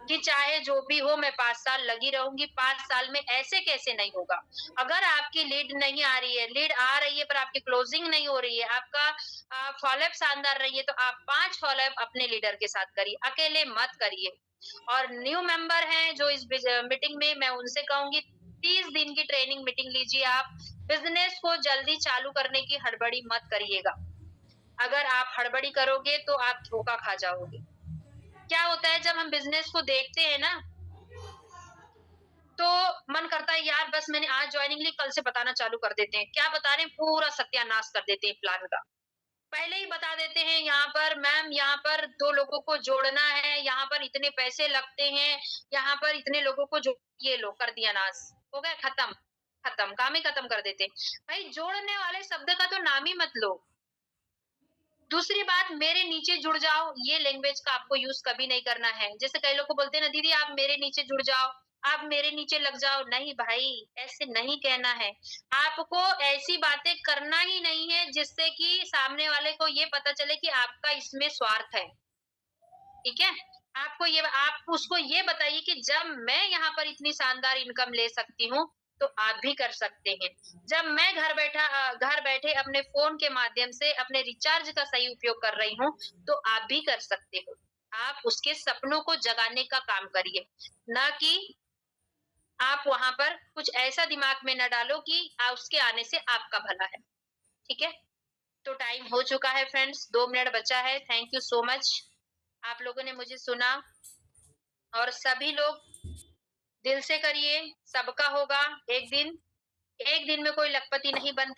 Speaker 1: कि चाहे जो भी हो मैं 5 साल लगी रहूँगी, 5 साल में ऐसे कैसे नहीं होगा। अगर आपकी लीड नहीं आ रही है, लीड आ रही है पर आपकी क्लोजिंग नहीं हो रही है, आपका फ़ॉलो-अप शानदार रही है, तो आप 5 फ़ॉलो-अप अपने लीडर के साथ करिए, अकेले मत करिए। और न्यू मेंबर हैं जो इस मीटिंग में, मैं उनसे कहूँगी 30 दिन की ट्रेनिंग मीटिंग लीजिए आप। बिज़नेस को जल्दी चालू करने की हड़बड़ी मत करिएगा। अगर आप हड़बड़ी करोगे तो आप धोखा खा जाओगे। क्या होता है जब हम बिज़नेस को देखते हैं ना, तो मन करता है यार बस मैंने आज ज्वाइनिंग ली, कल से बताना चालू कर देते हैं। क्या बता रहे हैं? पूरा सत्यानाश कर देते हैं प्लान का। पहले ही बता देते हैं यहाँ पर मैम यहाँ पर 2 लोगों को जोड़ना है, यहाँ पर इतने पैसे लगते हैं, यहाँ पर इतने लोगों को जो ये लो कर दिया नाश। हो गया खत्म, खत्म, काम ही खत्म कर देते हैं। भाई जोड़ने वाले शब्द का तो नाम ही मत लो। दूसरी बात मेरे नीचे जुड़ जाओ, ये लैंग्वेज का आपको यूज़ कभी नहीं करना है। जैसे कई लोग को बोलते हैं ना दीदी आप मेरे नीचे जुड़ जाओ, आप मेरे नीचे लग जाओ। नहीं भाई, ऐसे नहीं कहना है। आपको ऐसी बातें करना ही नहीं है जिससे कि सामने वाले को ये पता चले कि आपका इसमें स्वार्थ है। ठीक है? आप उसको ये बताइए कि जब मैं यहाँ पर इतनी शानदार इनकम ले सकती हूँ, तो आप भी कर सकते हैं। जब मैं घर बैठे अपने फ़ोन के माध्यम से अपने रिचार्ज का सही उपयोग कर रही हूँ, तो आप भी कर सकते हो। आप उसके सपनों को जगाने का काम करिए, ना कि आप वहाँ पर कुछ ऐसा दिमाग में ना डालो कि उसके आने से आपका भला है। ठीक है? तो टाइम हो चुका है फ्रेंड्स, 2 मिनट बचा है। Thank you so much. आप लोगों ने मुझे सुना और सभी लोग दिल से करिए, सबका होगा एक दिन। एक दिन में कोई लखपति नहीं बनता।